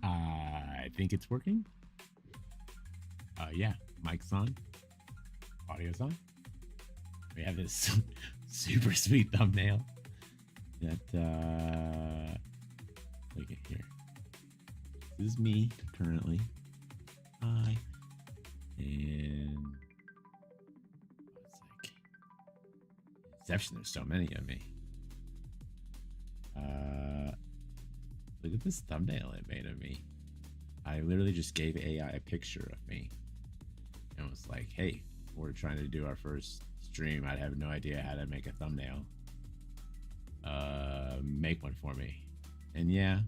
I think it's working. Yeah, mic's on, audio's on. We have this super sweet thumbnail that, look at here. This is me currently. Hi. And it's like, Inception, there's so many of me. Look at this thumbnail it made of me. I literally just gave AI a picture of me. And was like, hey, we're trying to do our first stream. I have no idea how to make a thumbnail. Make one for me. And yeah,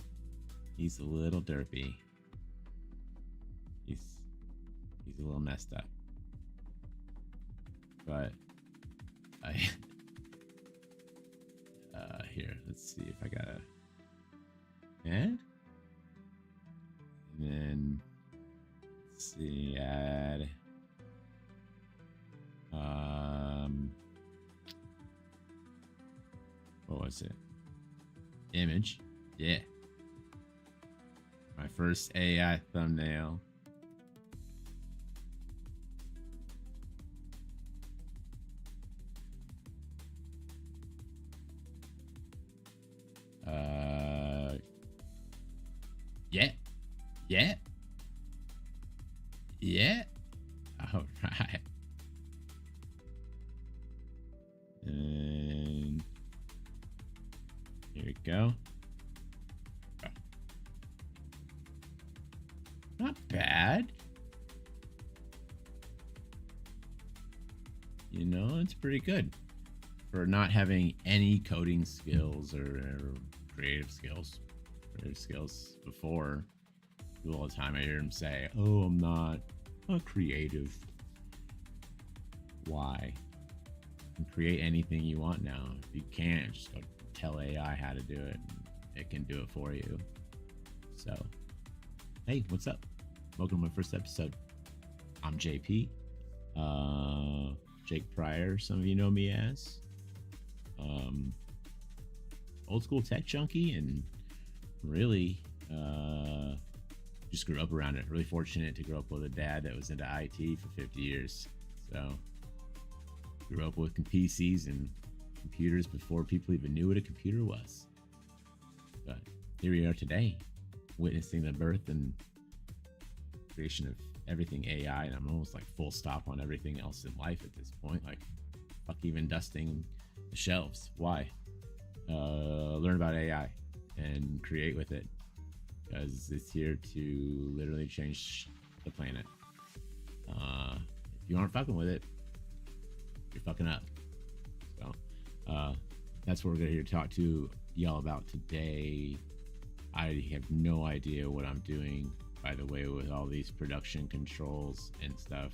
he's a little derpy. He's a little messed up. But I here, let's see if I got a and then let's see, add what was it? Image. Yeah. My first AI thumbnail. Yeah. Yeah. Yeah. All right. And here we go. Oh. Not bad. You know, it's pretty good for not having any coding skills or creative skills. Before. All the time I hear him say, "Oh, I'm not a creative." Why? You can create anything you want now. If you can't, just go tell AI how to do it. It can do it for you. So, hey, what's up? Welcome to my first episode. I'm JP. Jake Pryor, some of you know me as. Old school tech junkie, and really just grew up around it. Really fortunate to grow up with a dad that was into IT for 50 years. So grew up with PCs and computers before people even knew what a computer was. But here we are today, witnessing the birth and creation of everything AI, and I'm almost like full stop on everything else in life at this point. Like, fuck even dusting the shelves. Why? Learn about AI and create with it, because it's here to literally change the planet. If you aren't fucking with it, you're fucking up. So that's what we're gonna here to talk to y'all about today. I have no idea what I'm doing, by the way, with all these production controls and stuff,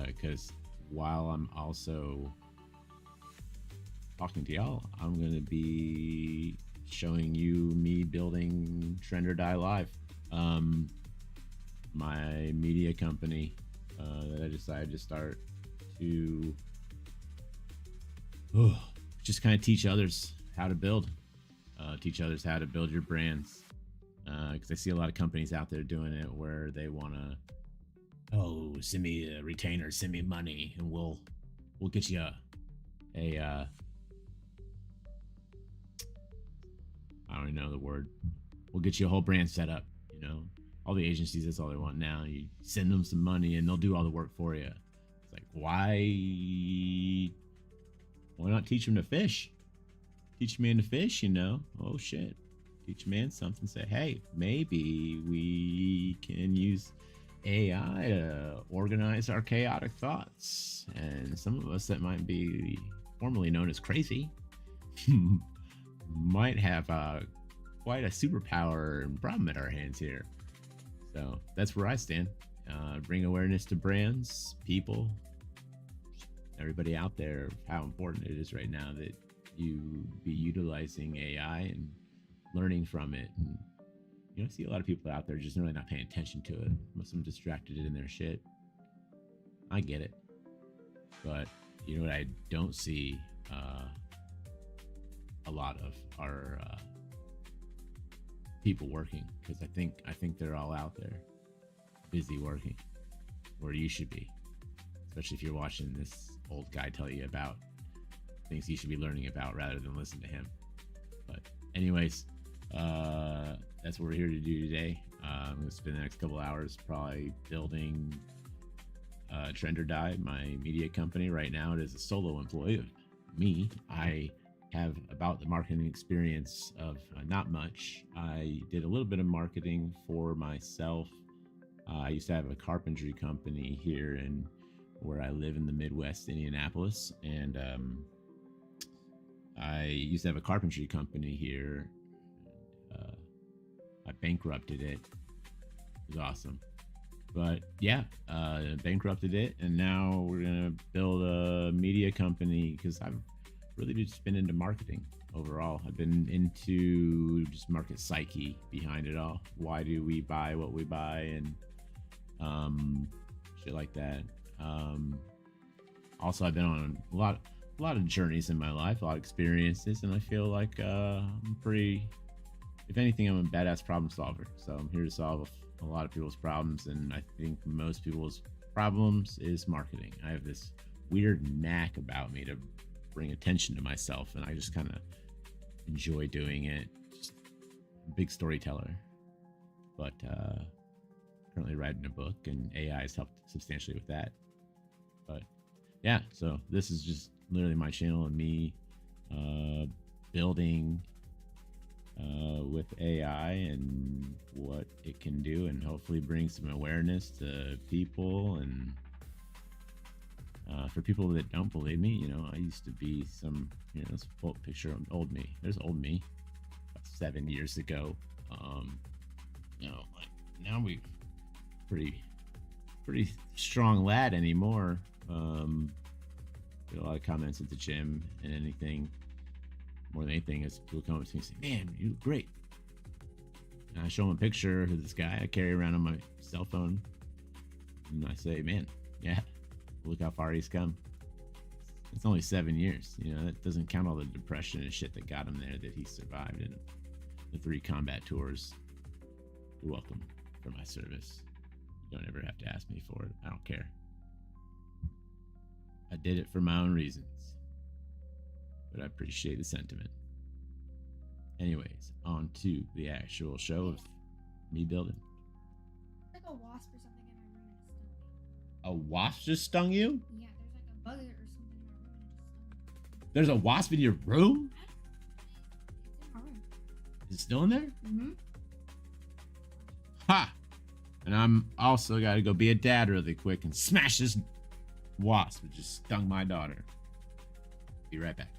because while I'm also talking to y'all, I'm gonna be showing you me building Trend or Die Live, my media company that I decided to start to just kind of teach others how to build, teach others how to build your brands, because I see a lot of companies out there doing it where they want to, send me a retainer, send me money, and we'll get you a I don't even know the word. We'll get you a whole brand set up. You know, all the agencies, that's all they want now. You send them some money and they'll do all the work for you. It's like, why not teach them to fish? Teach a man to fish, you know? Oh shit. Teach a man something. Say, hey, maybe we can use AI to organize our chaotic thoughts. And some of us that might be formerly known as crazy might have quite a superpower and problem at our hands here. So that's where I stand. Bring awareness to brands, people, everybody out there, how important it is right now that you be utilizing AI and learning from it. And I see a lot of people out there just really not paying attention to it. Most of them distracted in their shit. I get it. But you know what I don't see a lot of are people working, because I think they're all out there busy working where you should be, especially if you're watching this old guy tell you about things you should be learning about rather than listen to him. But anyways, that's what we're here to do today. I'm going to spend the next couple hours probably building Trend or Die, my media company. Right now it is a solo employee of me. I have about the marketing experience of not much. I did a little bit of marketing for myself. I used to have a carpentry company here in where I live in the Midwest, Indianapolis, and I used to have a carpentry company here. I bankrupted it. It was awesome. But yeah, bankrupted it, and now we're gonna build a media company because I've really just been into marketing overall. I've been into just market psyche behind it all. Why do we buy what we buy, and shit like that. Also, I've been on a lot of journeys in my life, a lot of experiences, and I feel like I'm pretty. If anything, I'm a badass problem solver. So I'm here to solve a lot of people's problems, and I think most people's problems is marketing. I have this weird knack about me to bring attention to myself, and I just kind of enjoy doing it. Just a big storyteller. But currently writing a book, and AI has helped substantially with that. But yeah, so this is just literally my channel and me building with AI and what it can do, and hopefully bring some awareness to people. And for people that don't believe me, I used to be some, let's pull up a picture of old me. There's old me about 7 years ago. Like now we pretty strong lad anymore. Get a lot of comments at the gym and anything. More than anything is people come up to me and say, "Man, you look great." And I show them a picture of this guy I carry around on my cell phone, and I say, "Man, yeah, look how far he's come." It's only 7 years. That doesn't count all the depression and shit that got him there, that he survived in the 3 combat tours. You're welcome for my service. You don't ever have to ask me for it. I don't care. I did it for my own reasons, but I appreciate the sentiment. Anyways, on to the actual show of me building. Like a wasp or something in my room and it stung me. A wasp just stung you? Yeah, there's like a bug or something in my room and it just stung me. There's a wasp in your room? It's in my room. Is it still in there? Mm-hmm. Ha! And I'm also got to go be a dad really quick and smash this wasp that just stung my daughter. Be right back.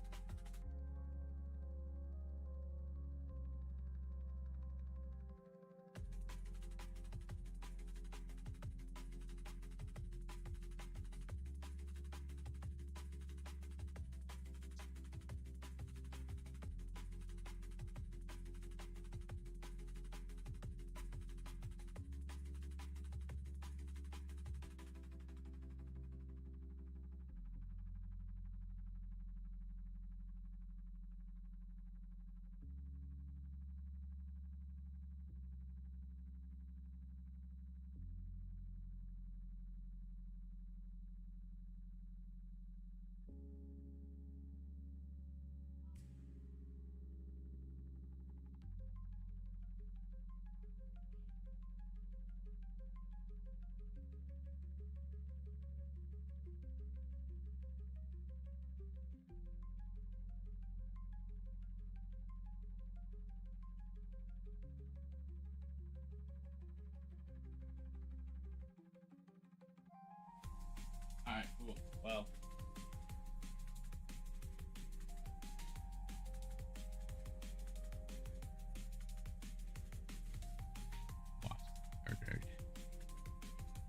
All right, cool. Well,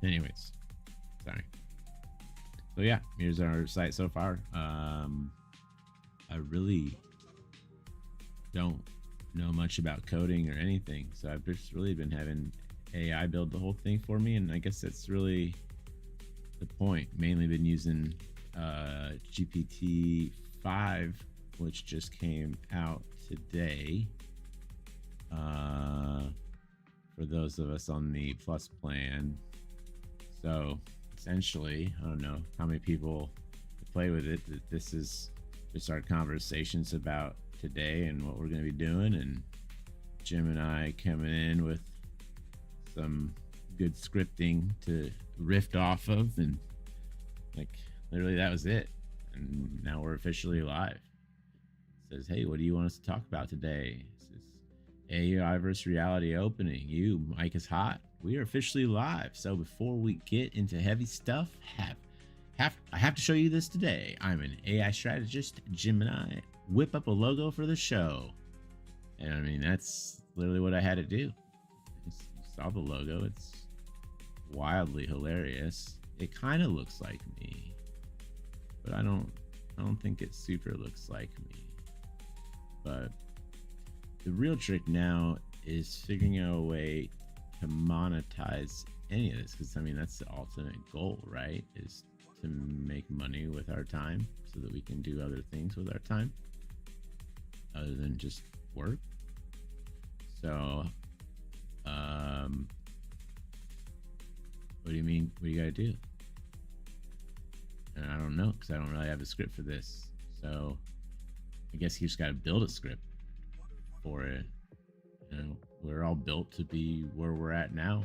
anyways, sorry. So yeah, here's our site so far. I really don't know much about coding or anything, so I've just really been having AI build the whole thing for me, and I guess that's really the point. Mainly been using GPT-5, which just came out today. for those of us on the plus plan. So essentially, I don't know how many people play with it. That this is just our conversations about today and what we're going to be doing, and Jim and I coming in with some good scripting to riff off of, and like literally that was it. And now we're officially live. It says, hey, what do you want us to talk about today? It says AI versus reality opening. You, Mike is hot. We are officially live. So before we get into heavy stuff, I have to show you this today. I'm an AI strategist. Jim and I whip up a logo for the show. And I mean, that's literally what I had to do. You saw the logo. It's wildly hilarious. It kind of looks like me, but I don't think it super looks like me. But the real trick now is figuring out a way to monetize any of this, because I mean that's the ultimate goal, right? Is to make money with our time so that we can do other things with our time other than just work. So what do you mean? What do you gotta do? And I don't know, because I don't really have a script for this. So I guess you just gotta build a script for it. You know, we're all built to be where we're at now.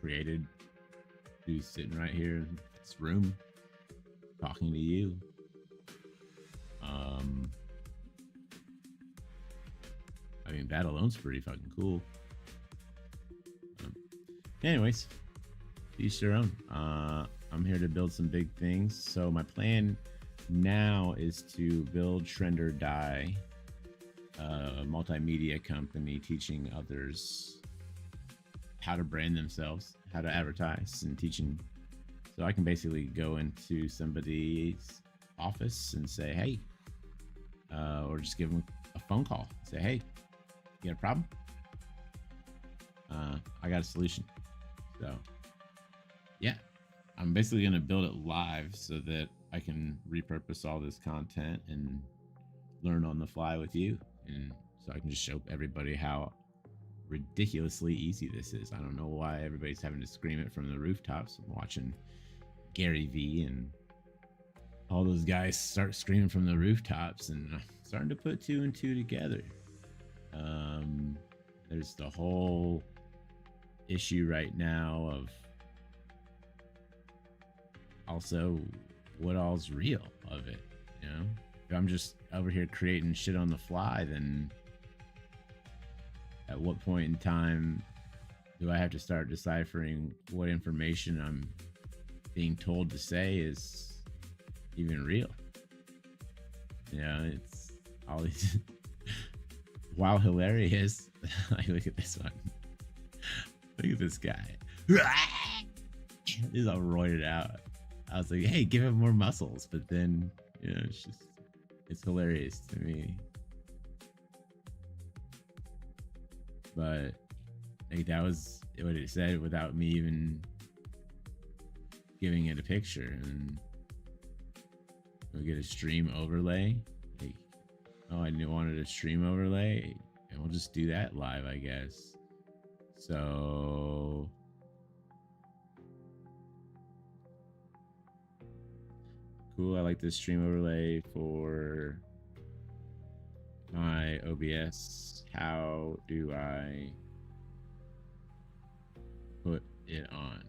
Created to be sitting right here in this room talking to you. I mean, that alone's pretty fucking cool. Anyways, to each their own. I'm here to build some big things. So my plan now is to build Trend or Die, a multimedia company teaching others how to brand themselves, how to advertise, and teaching. So I can basically go into somebody's office and say, hey, or just give them a phone call. Say, hey, you got a problem? I got a solution. So yeah, I'm basically going to build it live so that I can repurpose all this content and learn on the fly with you. And so I can just show everybody how ridiculously easy this is. I don't know why everybody's having to scream it from the rooftops. I'm watching Gary Vee and all those guys start screaming from the rooftops, and I'm starting to put two and two together. There's the whole issue right now of also what all's real of it. You know, if I'm just over here creating shit on the fly, then at what point in time do I have to start deciphering what information I'm being told to say is even real? Yeah, it's all these while hilarious. Like, look at this one. Look at this guy. He's all roided out. I was like, hey, give him more muscles. But then, you know, it's hilarious to me. But like, that was what it said without me even giving it a picture. And we'll get a stream overlay. Like, oh, I wanted a stream overlay, and we'll just do that live, I guess. So cool. I like this stream overlay for my OBS. How do I put it on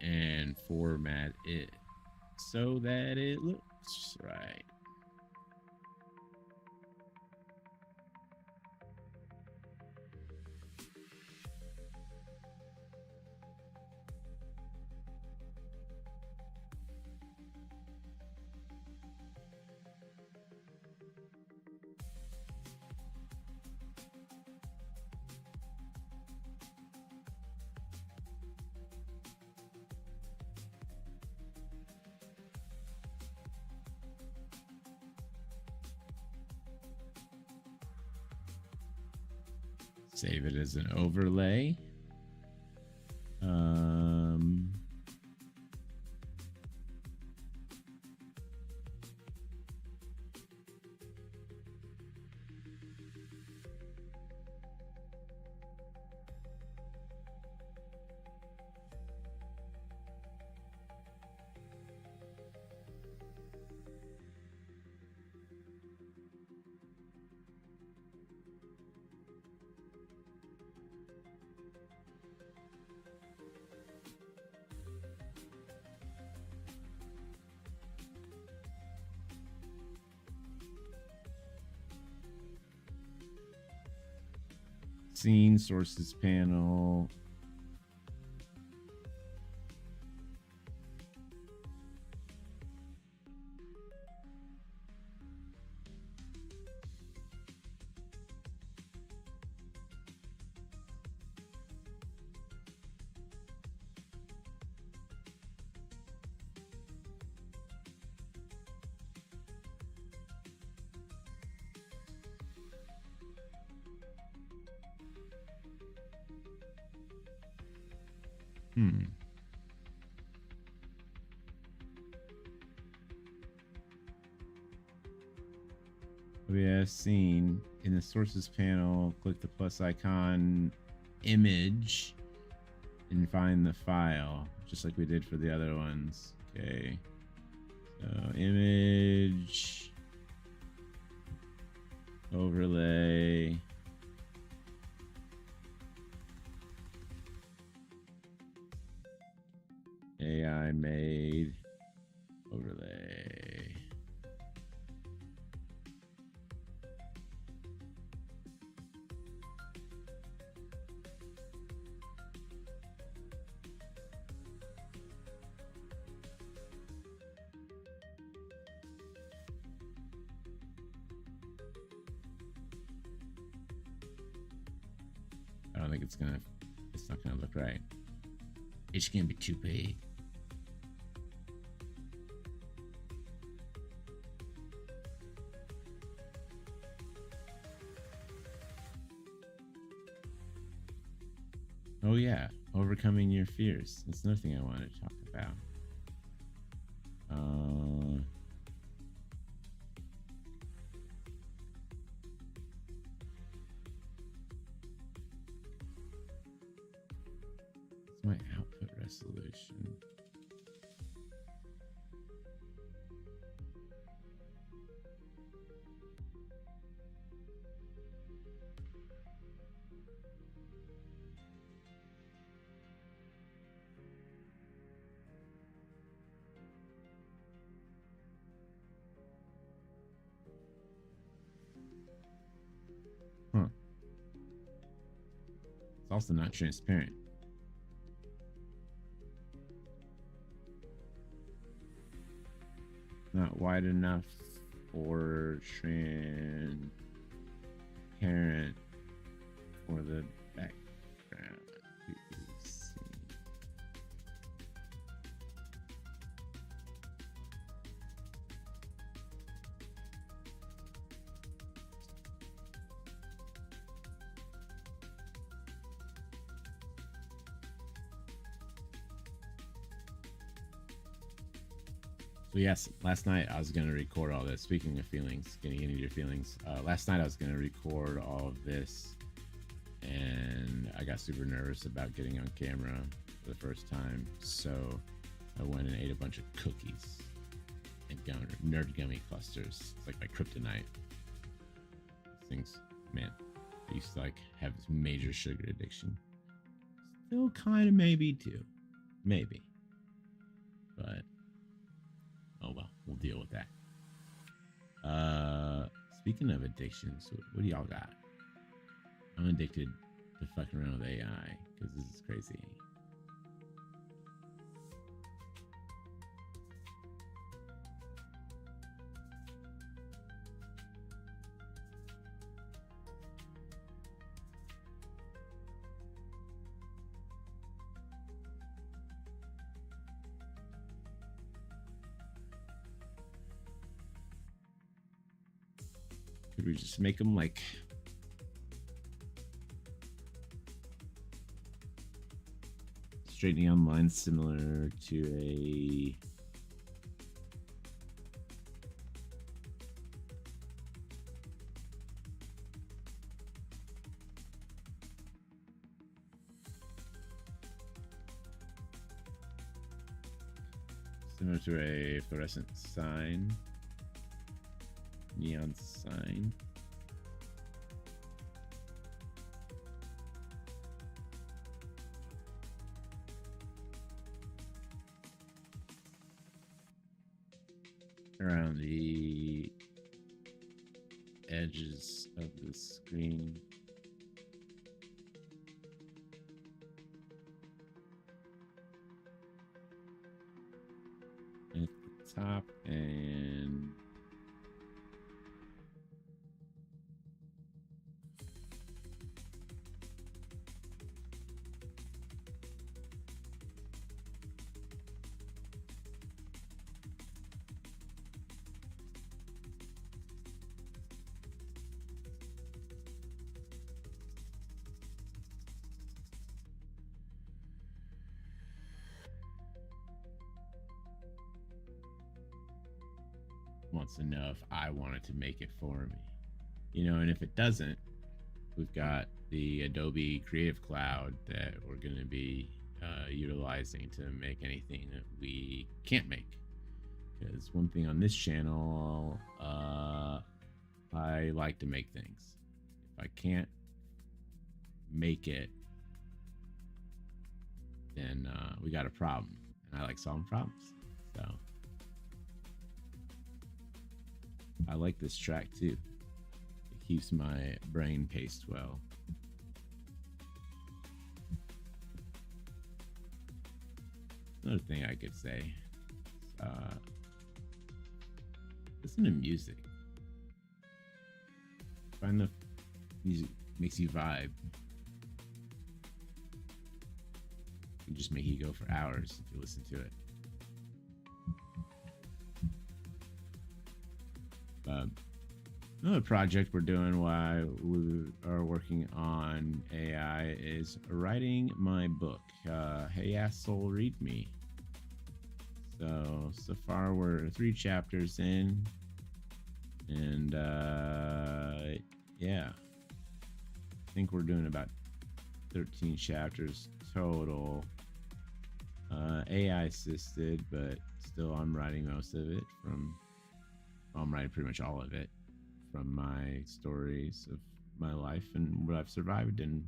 and format it so that it looks right? Save it as an overlay. Scene sources panel. OBS scene. In the sources panel, click the plus icon image and find the file, just like we did for the other ones. Okay. So image, overlay. AI made overlay. I don't think it's not gonna look right. It's gonna be too big. Oh yeah, overcoming your fears. That's another thing I wanted to talk about. What's my output resolution? Huh. It's also not transparent. Not wide enough or transparent for the background to see. So yes, last night I was gonna record all this. Speaking of feelings, getting into your feelings. Last night I was gonna record all of this, and I got super nervous about getting on camera for the first time. So I went and ate a bunch of cookies and nerd gummy clusters. It's like my kryptonite. These things, man. I used to have this major sugar addiction. Still kind of maybe too, maybe, but. Oh well, we'll deal with that. Speaking of addictions, what do y'all got? I'm addicted to fucking around with AI because this is crazy. Could we just make them like straight neon lines similar to a Similar to a fluorescent sign, neon sign. Around the edges of the screen. At the top and wants to know if I wanted to make it for me. You know, and if it doesn't, we've got the Adobe Creative Cloud that we're going to be utilizing to make anything that we can't make. Because one thing on this channel, I like to make things. If I can't make it, then we got a problem. And I like solving problems. So I like this track too. It keeps my brain paced well. Another thing I could say, listen to music. Find the music makes you vibe. It just make you go for hours if you listen to it. Another project we're doing while we are working on AI is writing my book, Hey Asshole Read Me. So far we're 3 chapters in, and yeah, I think we're doing about 13 chapters total. AI assisted, but still I'm writing most of it I'm writing pretty much all of it from my stories of my life and what I've survived and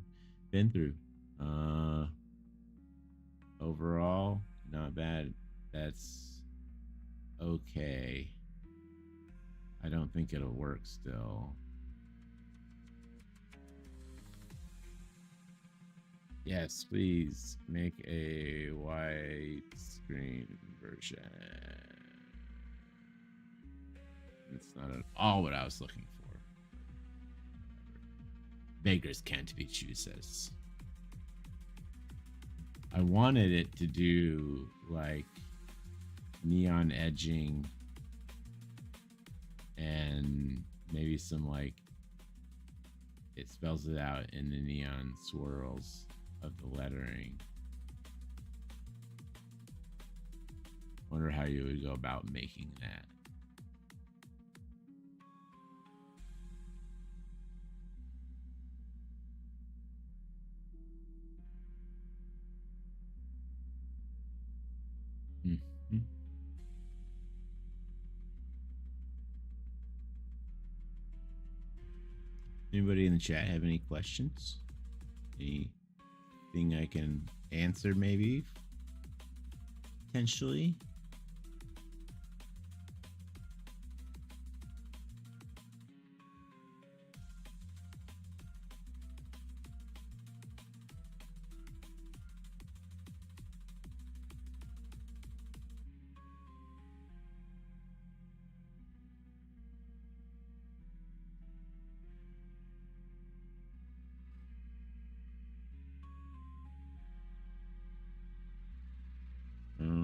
been through. Overall, not bad. That's okay. I don't think it'll work still. Yes, please make a widescreen version. It's not at all what I was looking for. Beggars can't be choosers. I wanted it to do like neon edging and maybe some like it spells it out in the neon swirls of the lettering. Wonder how you would go about making that. Mm-hmm. Anybody in the chat have any questions? Anything I can answer maybe? Potentially?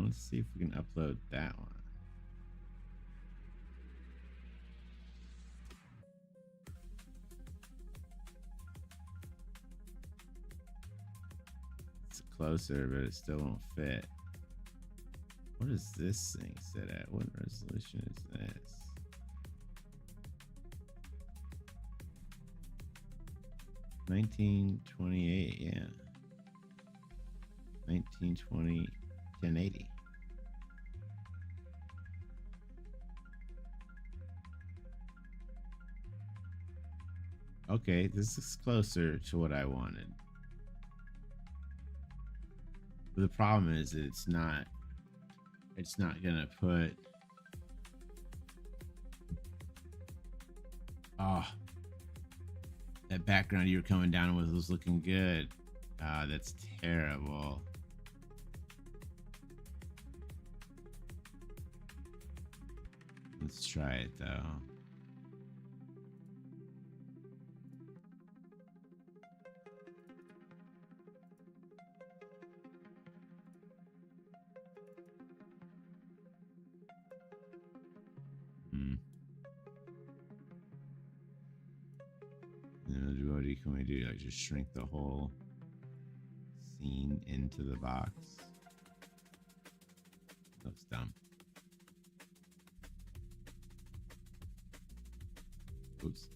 Let's see if we can upload that one. It's closer, but it still won't fit. What is this thing set at? What resolution is this? $1928, yeah. 1920, 1080. Okay, this is closer to what I wanted. But the problem is that it's not gonna put oh, that background you were coming down with was looking good. Ah, that's terrible. Let's try it though. Hmm. What can we do? Like just shrink the whole scene into the box? Looks dumb. Oops.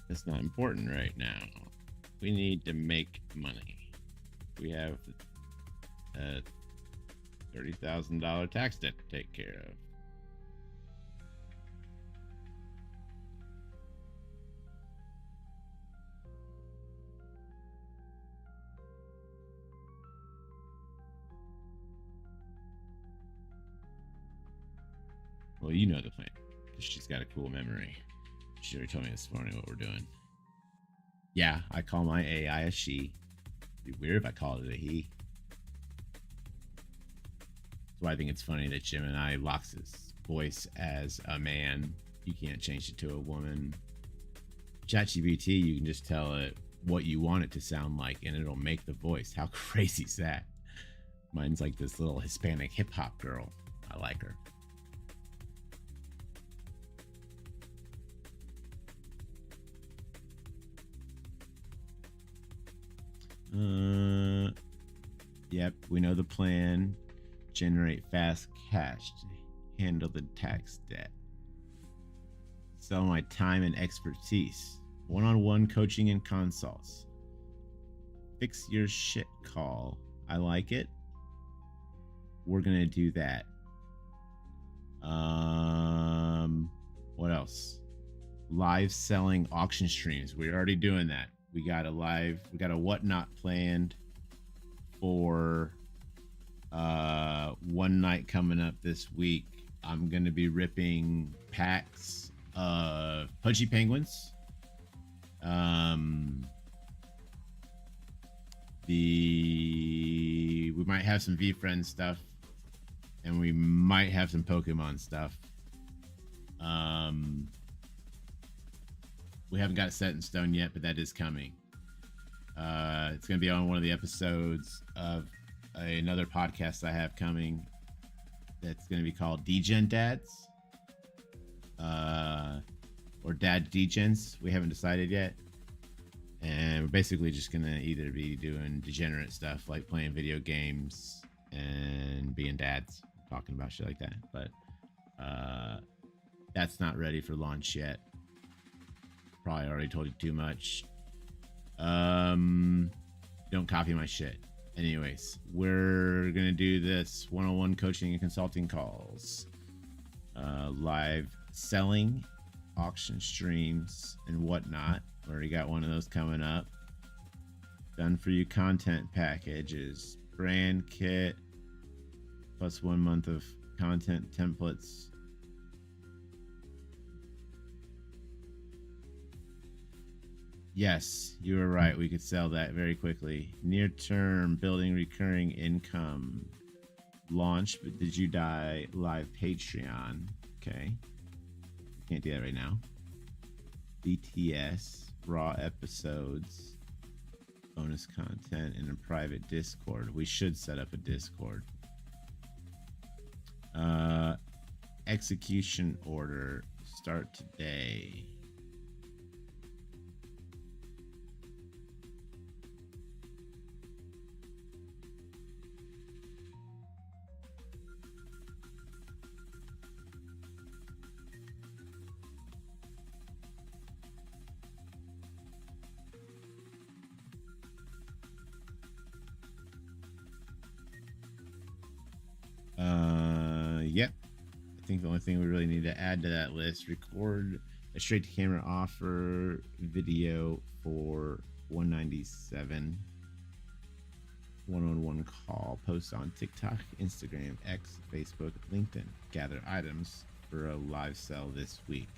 That's not important right now. We need to make money. We have a $30,000 tax debt to take care of. Well, you know the plan because she's got a cool memory. She already told me this morning what we're doing. Yeah, I call my AI a she. It'd be weird if I called it a he. That's why I think it's funny that Gemini locks his voice as a man. You can't change it to a woman. ChatGPT, you can just tell it what you want it to sound like and it'll make the voice. How crazy is that? Mine's like this little Hispanic hip hop girl. I like her. Yep, we know the plan. Generate fast cash to handle the tax debt. Sell my time and expertise. One-on-one coaching and consults. Fix your shit call. I like it. We're gonna do that. What else? Live selling auction streams. We're already doing that. We got a whatnot planned for one night coming up this week. I'm gonna be ripping packs of pudgy penguins. We might have some VFriend stuff, and we might have some Pokemon stuff. We haven't got it set in stone yet, but that is coming. It's going to be on one of the episodes of another podcast I have coming that's going to be called Degen Dads, or Dad Degens. We haven't decided yet. And we're basically just going to either be doing degenerate stuff like playing video games and being dads, talking about shit like that. But that's not ready for launch yet. Probably already told you too much. Don't copy my shit. Anyways, we're gonna do this one-on-one coaching and consulting calls, live selling, auction streams, and whatnot. Already got one of those coming up. Done for you content packages, brand kit, plus 1 month of content templates. Yes, you were right. We could sell that very quickly. Near term, building recurring income. Launch, but did you die live Patreon? Okay. Can't do that right now. BTS, raw episodes, bonus content, and a private Discord. We should set up a Discord. Execution order. Start today. I think the only thing we really need to add to that list: record a straight to camera offer video for 197 one-on-one call. Post on TikTok, Instagram, X, Facebook, LinkedIn. Gather items for a live sell this week.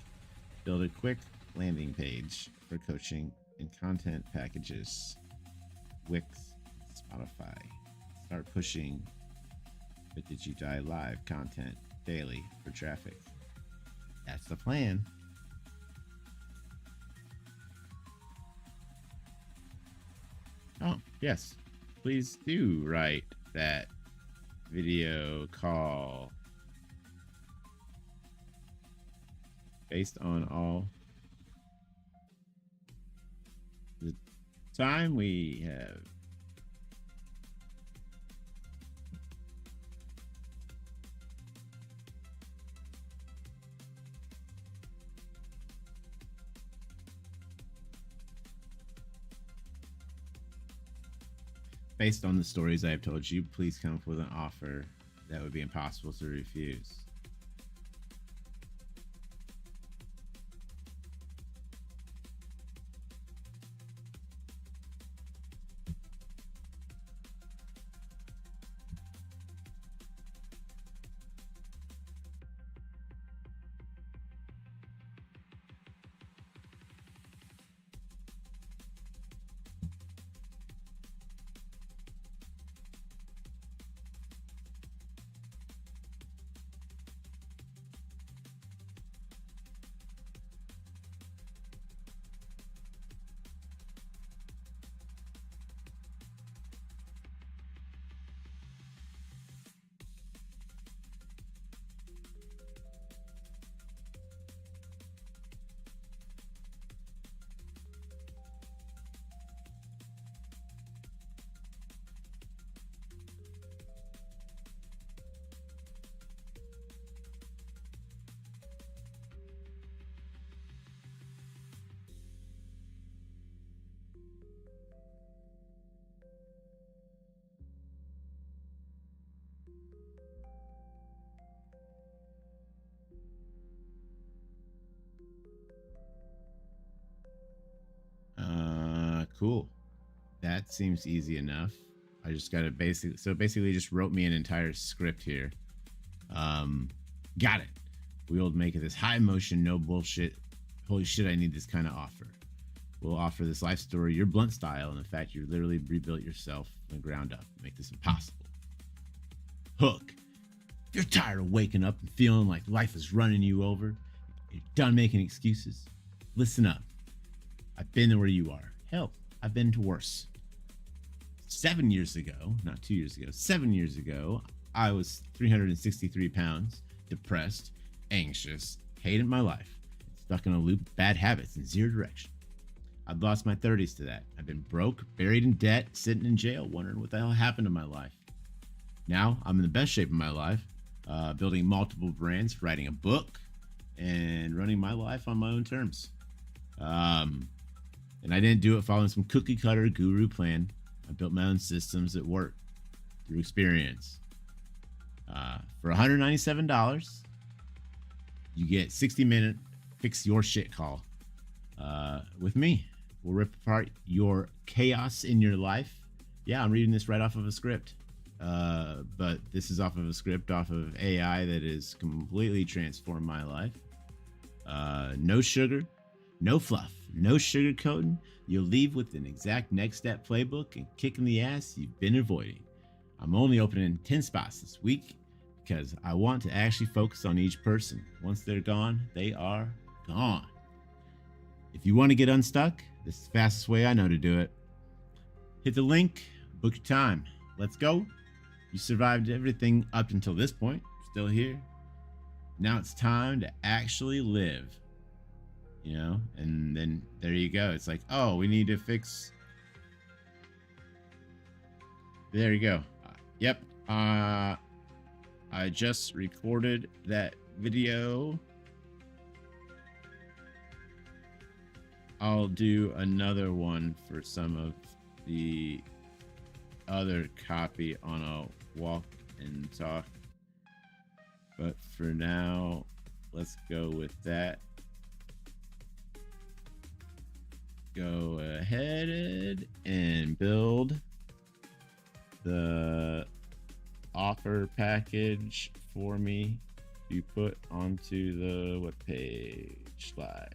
Build a quick landing page for coaching and content packages. Wix, Spotify. Start pushing But Did You Die Live content daily for traffic. That's the plan. Oh, yes. Please do write that video call based on all the time we have. Based on the stories I have told you, please come up with an offer that would be impossible to refuse. Cool. That seems easy enough. I just got to basically just wrote me an entire script here. Got it. We'll make it this high emotion, no bullshit. Holy shit, I need this kind of offer. We'll offer this life story, your blunt style, and the fact you literally rebuilt yourself from the ground up. Make this impossible. Hook. If you're tired of waking up and feeling like life is running you over, you're done making excuses, listen up. I've been where you are. Hell, I've been to worse. 7 years ago, not 2 years ago, 7 years ago, I was 363 pounds, depressed, anxious, hated my life, stuck in a loop of bad habits in zero direction. I've lost my 30s to that. I've been broke, buried in debt, sitting in jail, wondering what the hell happened to my life. Now I'm in the best shape of my life, building multiple brands, writing a book, and running my life on my own terms. And I didn't do it following some cookie cutter guru plan. I built my own systems that work through experience. For $197, you get 60-minute fix your shit call with me. We'll rip apart your chaos in your life. Yeah, I'm reading this right off of a script. But this is off of a script off of AI that has completely transformed my life. No sugar, no fluff, no sugarcoating. You'll leave with an exact next step playbook and kicking the ass you've been avoiding. I'm only opening 10 spots this week because I want to actually focus on each person. Once they're gone, they are gone. If you want to get unstuck, this is the fastest way I know to do it. Hit the link, book your time. Let's go. You survived everything up until this point. Still here. Now it's time to actually live. You know, and then there you go. It's like, oh, we need to fix. There you go. Yep. I just recorded that video. I'll do another one for some of the other copy on a walk and talk But for now, let's go with that. Go ahead and build the offer package for me to put onto the web page live.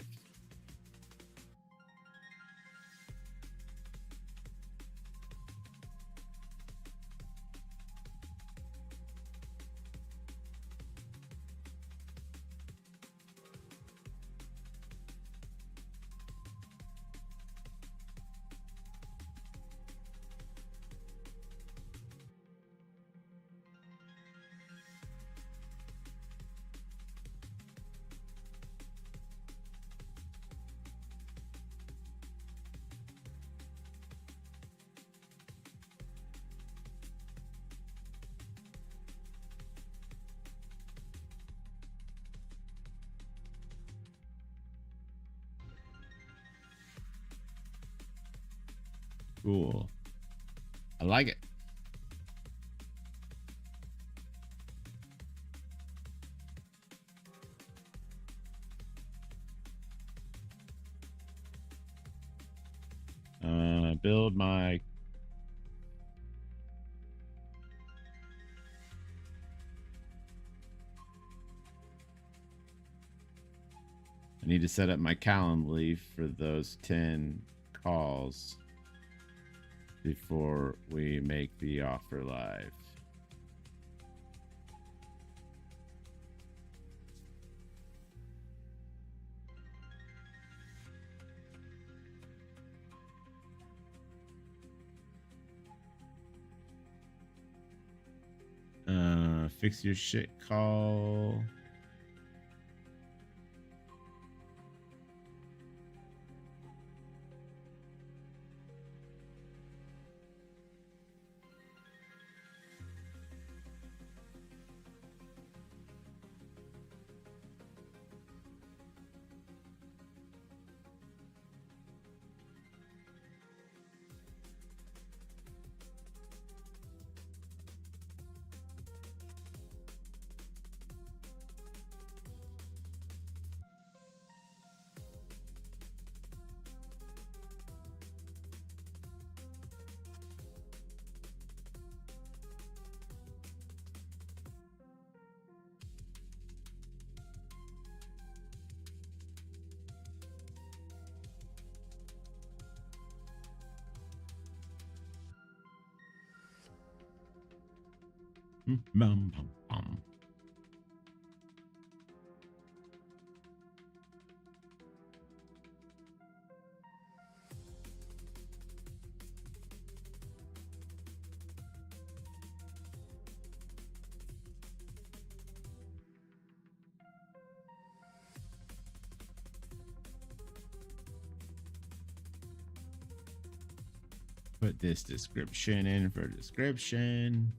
Cool. I like it. Build my I need to set up my Calendly for those 10 calls before we make the offer live. Fix your shit call. Bum, bum, bum. Put this description in for description.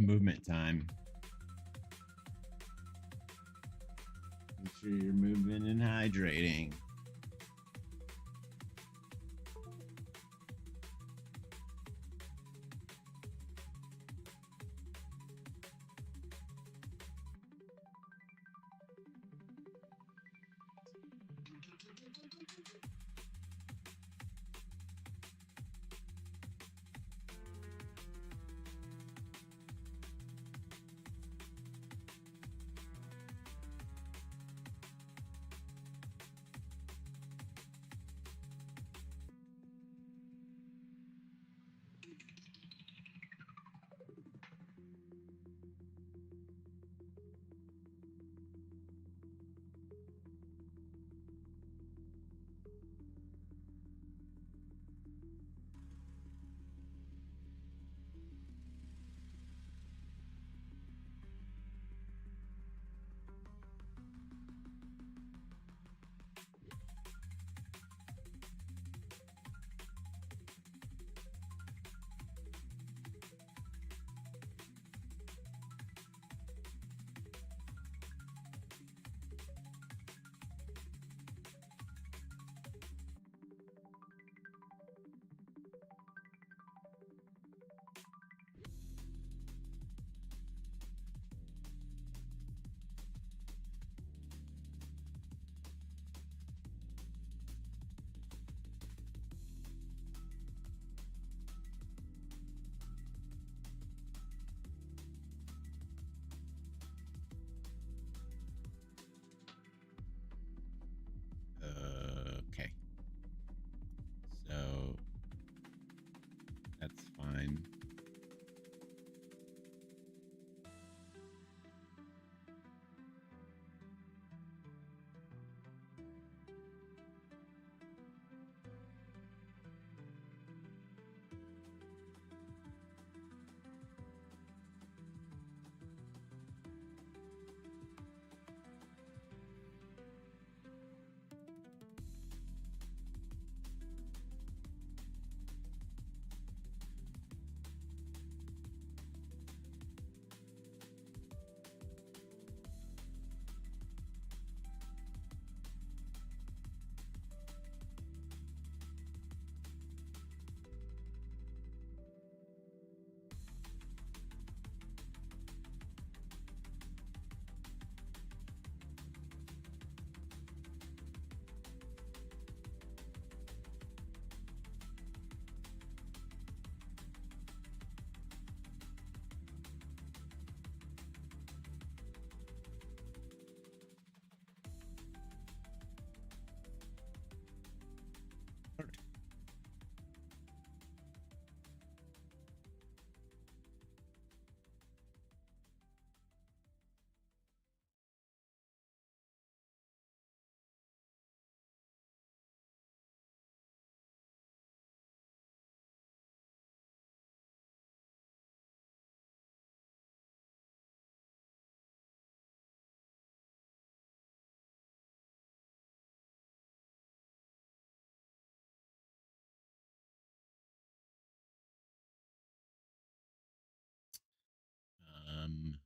movement time. Make sure you're moving and hydrating. Okay. So that's fine. Perfect. Um,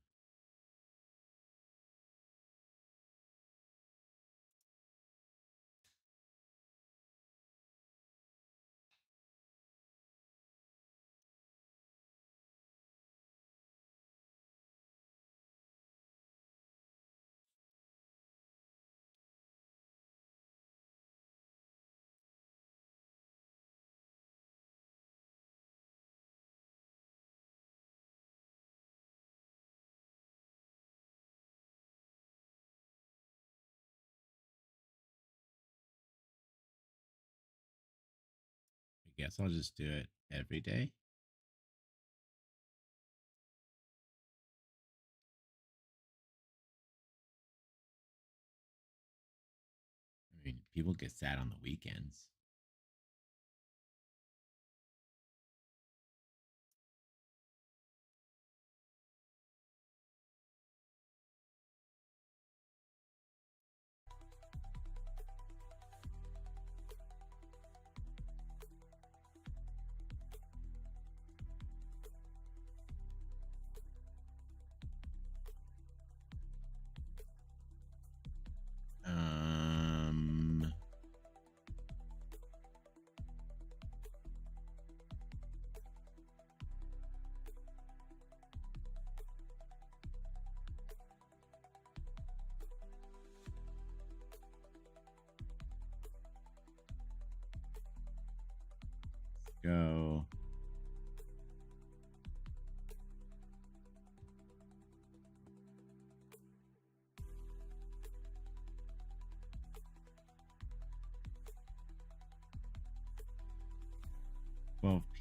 I guess I'll just do it every day. I mean, people get sad on the weekends. go.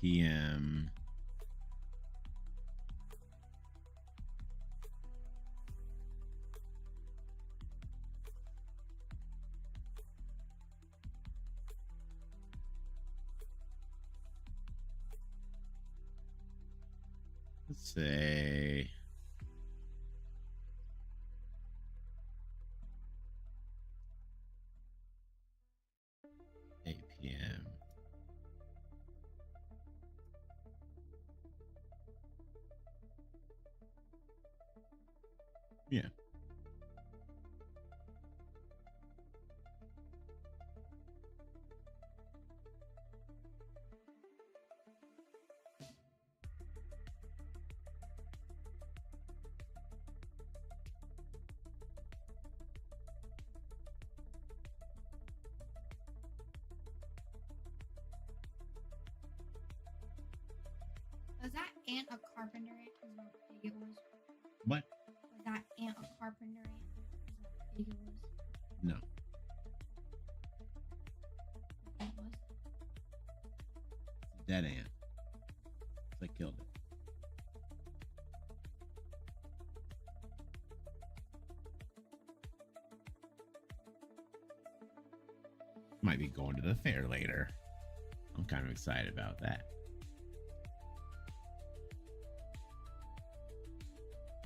PM. Let's say 8 p.m. Yeah. Was that ant a carpenter ant? Is how big it was. What? Was that ant a carpenter ant? Is how big it was. No. It was. It's a dead ant. I killed it. Might be going to the fair later. I'm kind of excited about that.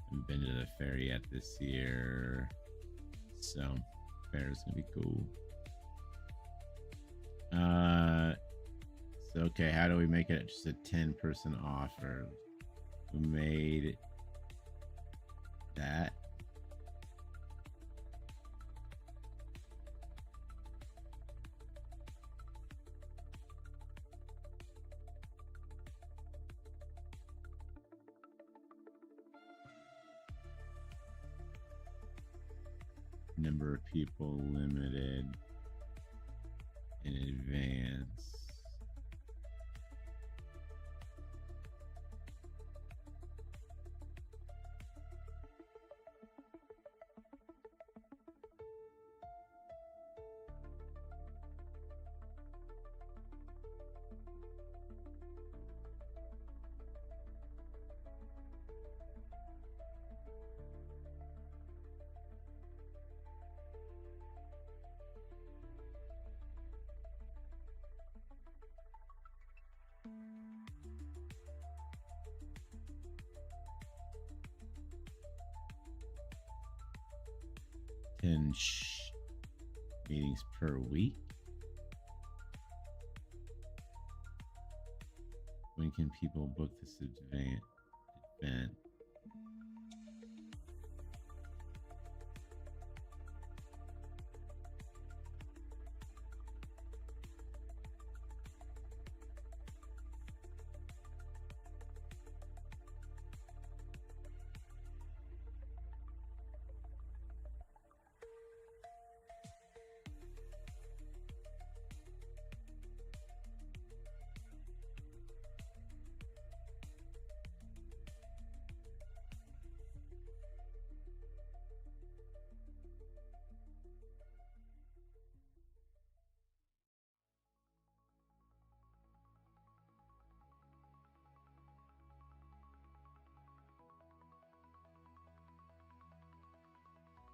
Haven't been to the fair yet this year, so fair is gonna be cool. So okay, how do we make it just a 10% offer? We made that. Number of people limited in advance. Meetings per week. When can people book this event?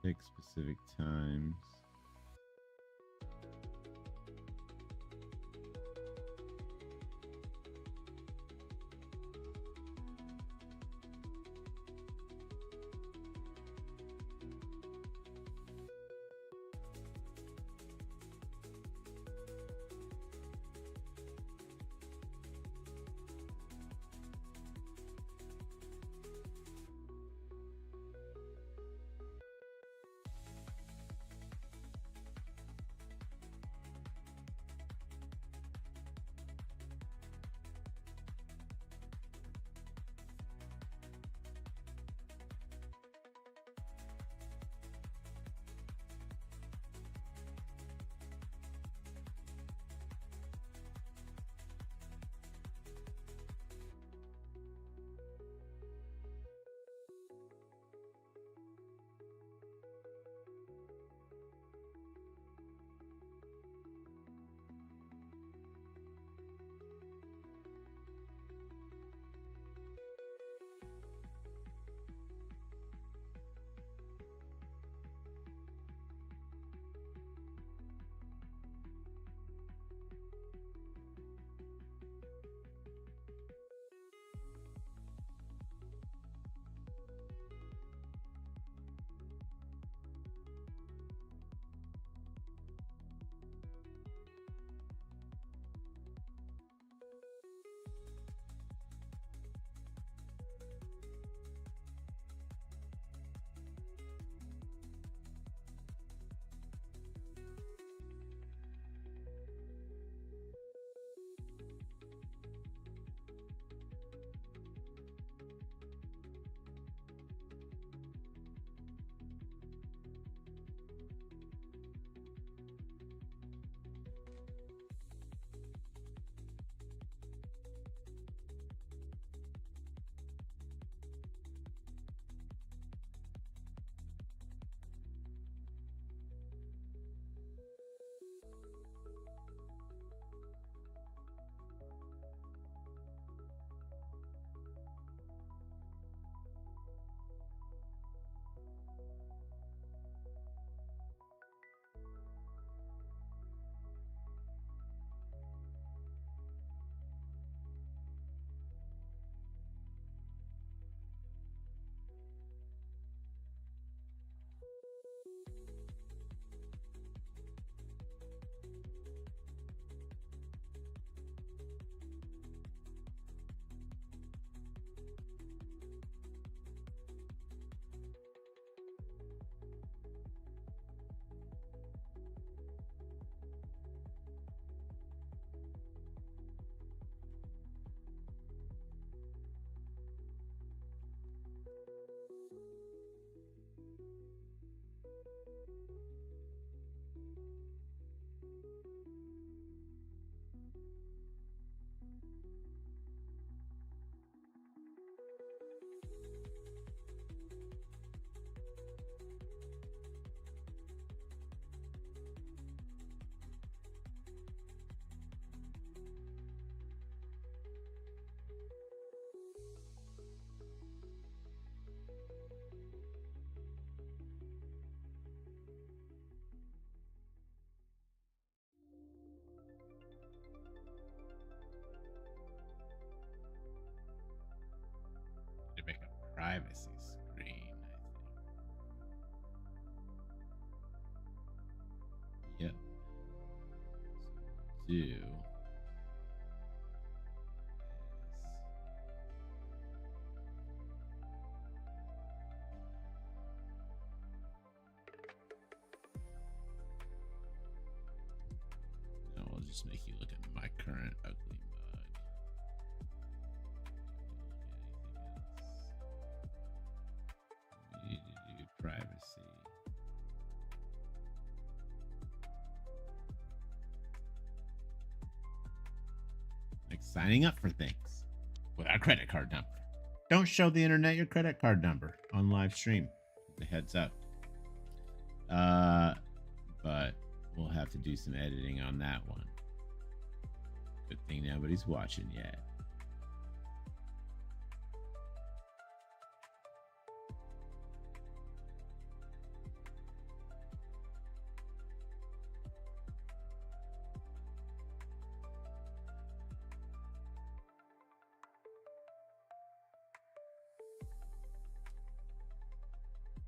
Pick specific times. privacy screen, I think. Yep. So do is now we'll just make you look at my current ugly mug. We need to do privacy. Like signing up for things with our credit card number. Don't show the internet your credit card number on live stream. The heads up. But we'll have to do some editing on that one. Good thing nobody's watching yet.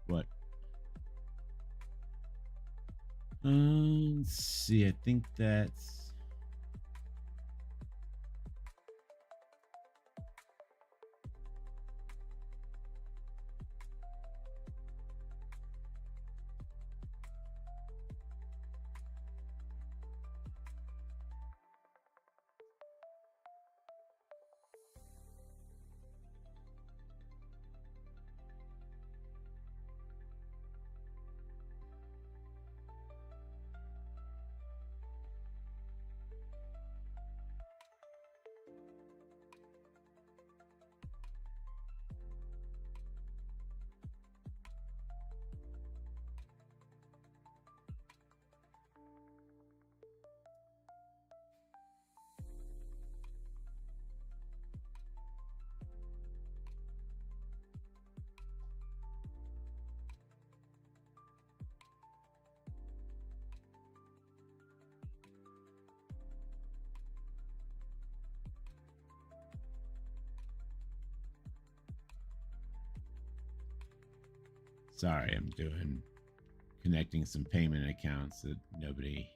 What? Let's see. I think that's sorry, I'm doing connecting some payment accounts that nobody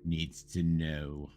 needs to know.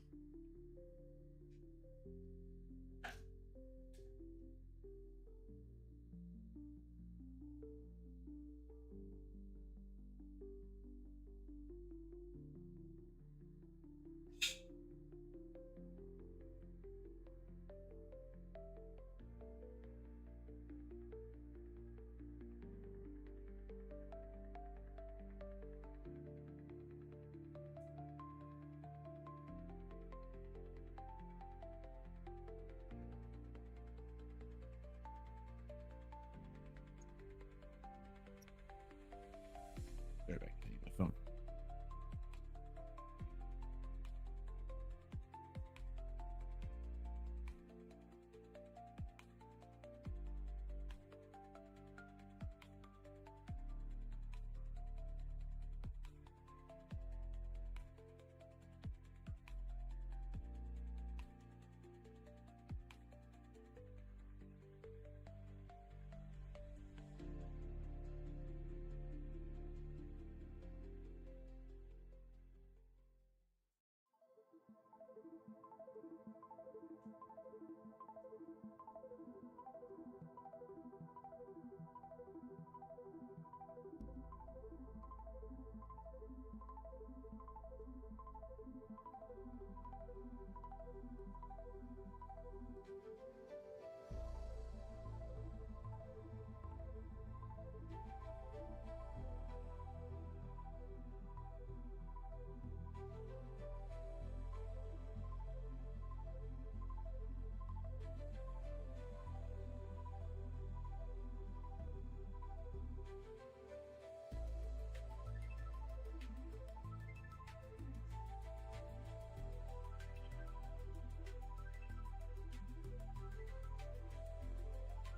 Right back. I need my phone.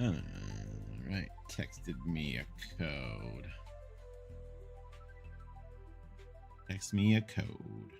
All right, texted me a code. Text me a code.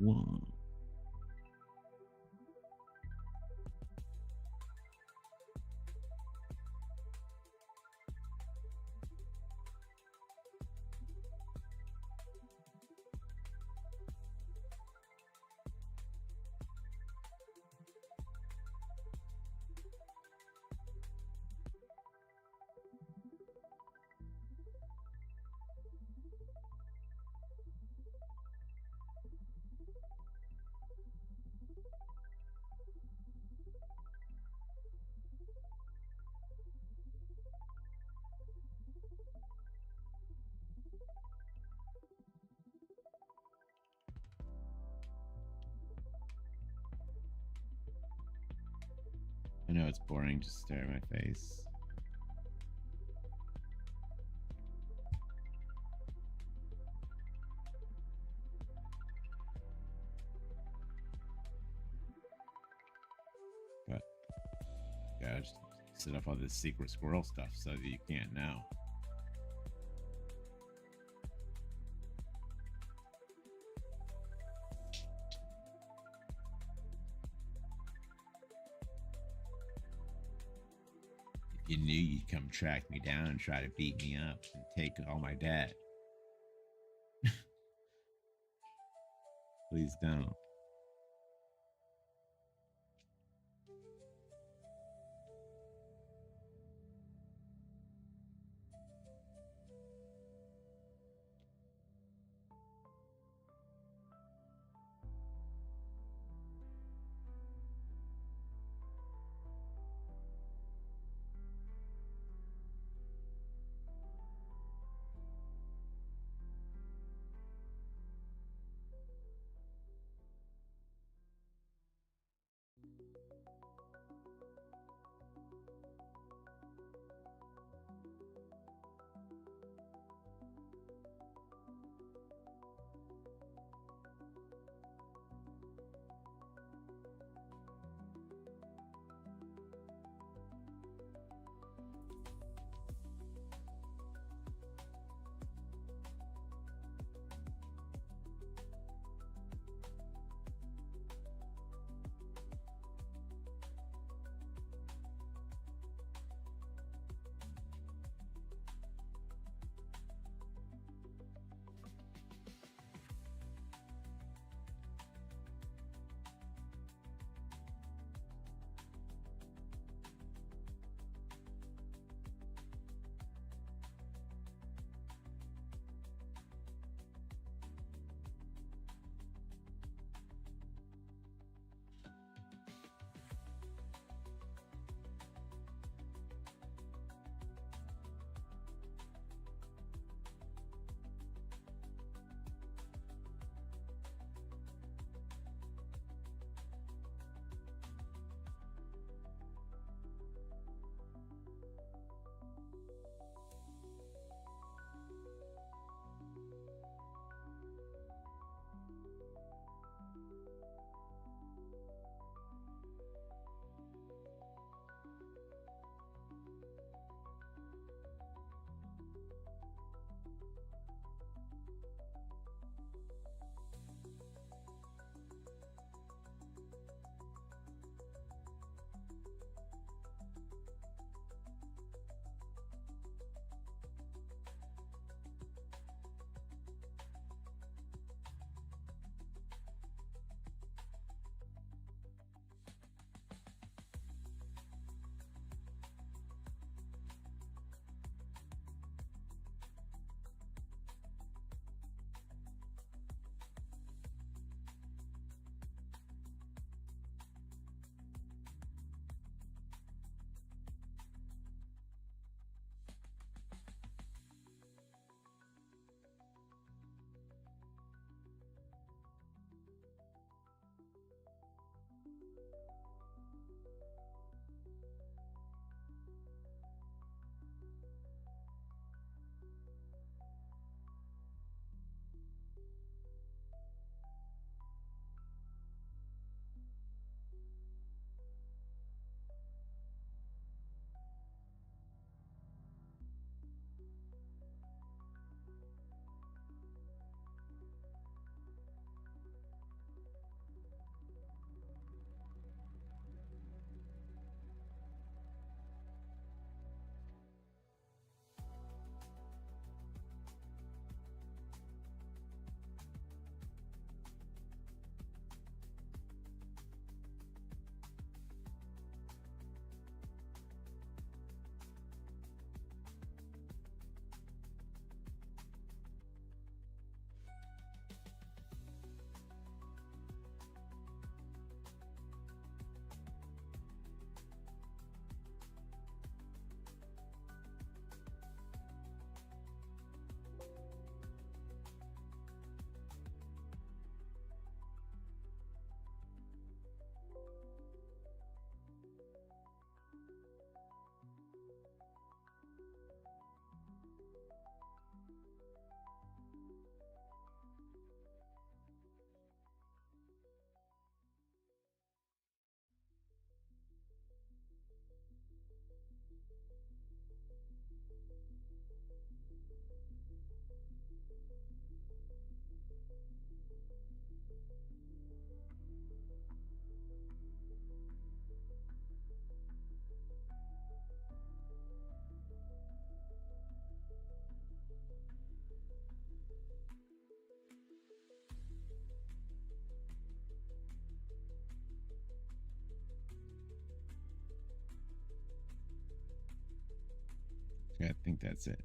Whoa. I know it's boring just stare at my face. But gotta just set up all this secret squirrel stuff so that you can't know. If you knew you'd come track me down and try to beat me up and take all my dad. Please don't. I think that's it.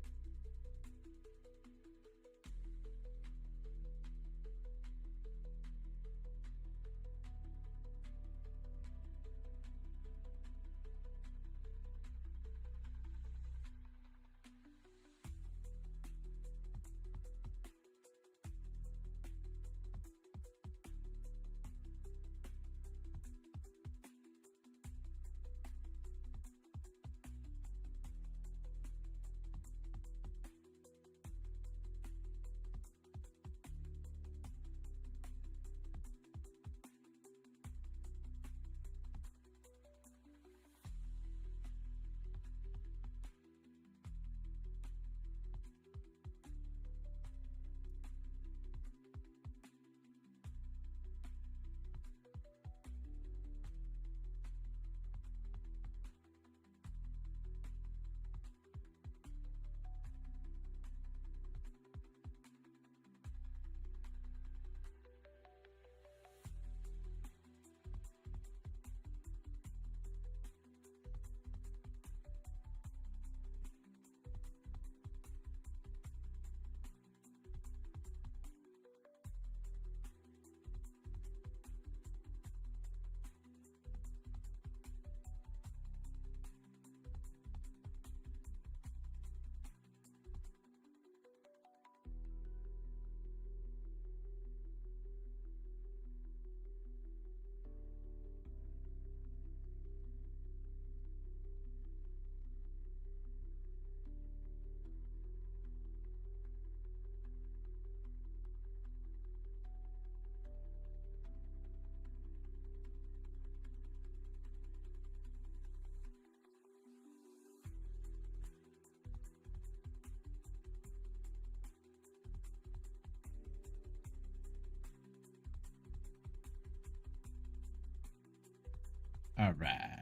All right.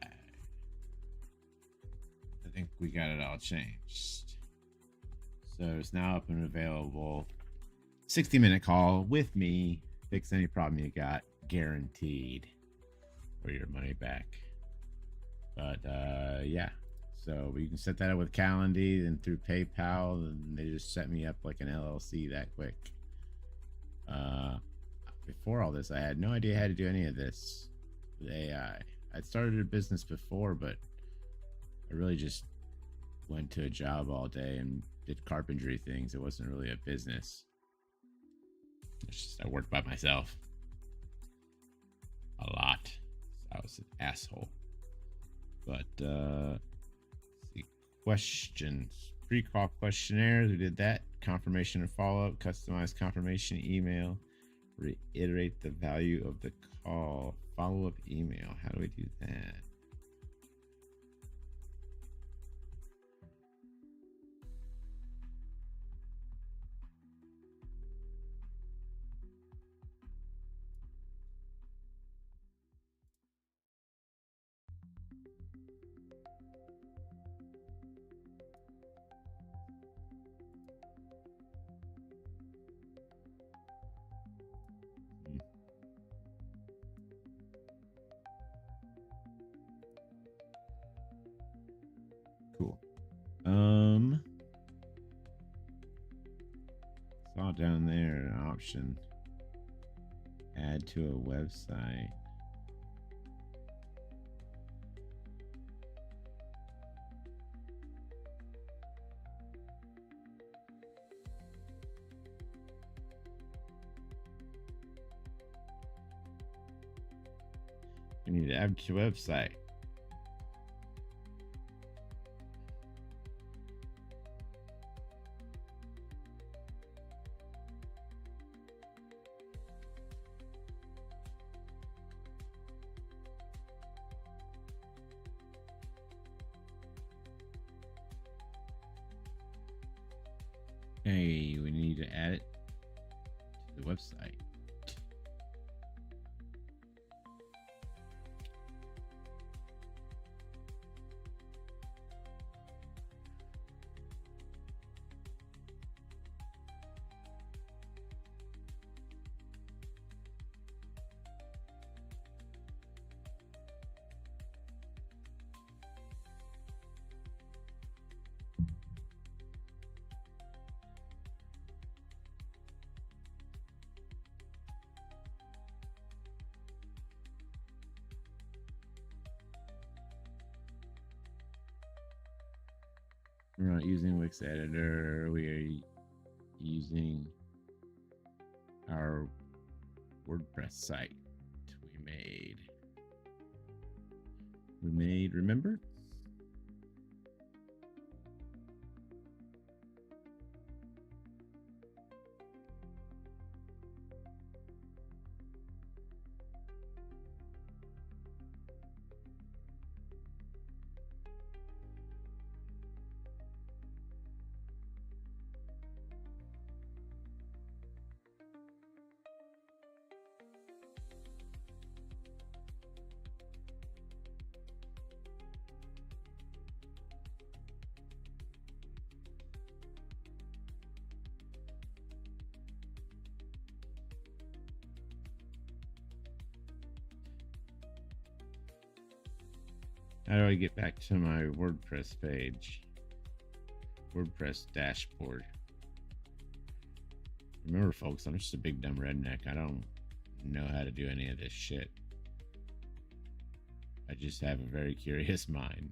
I think we got it all changed. So it's now up and available. 60-minute call with me. Fix any problem you got. Guaranteed. For your money back. But yeah. So you can set that up with Calendly and through PayPal, and they just set me up like an LLC that quick. Before all this, I had no idea how to do any of this with AI. I'd started a business before, but I really just went to a job all day and did carpentry things. It wasn't really a business. It's just I worked by myself a lot. So I was an asshole. But let's see, questions, pre-call questionnaires. We did that. Confirmation and follow-up. Customized confirmation email. Reiterate the value of the call. Follow-up email. How do we do that? Cool. Saw down there an option. Add to a website. You need to add to a website. Hey, we need to add it to the website. We're not using Wix editor. We are using our WordPress site we made. Remember? How do I get back to my WordPress page? WordPress dashboard. Remember, folks, I'm just a big dumb redneck. I don't know how to do any of this shit. I just have a very curious mind.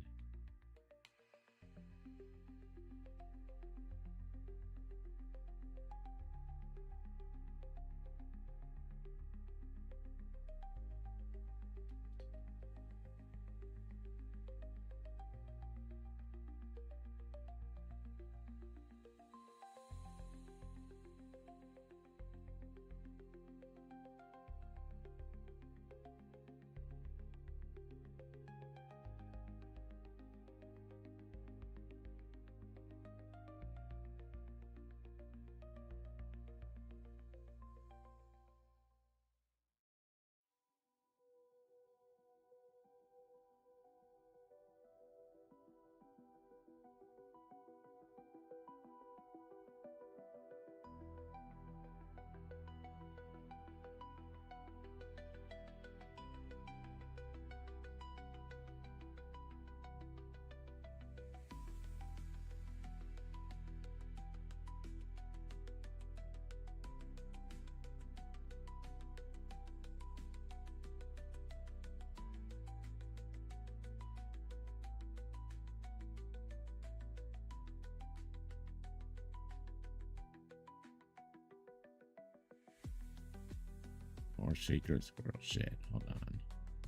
More secret squirrel shit. Hold on.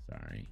Sorry.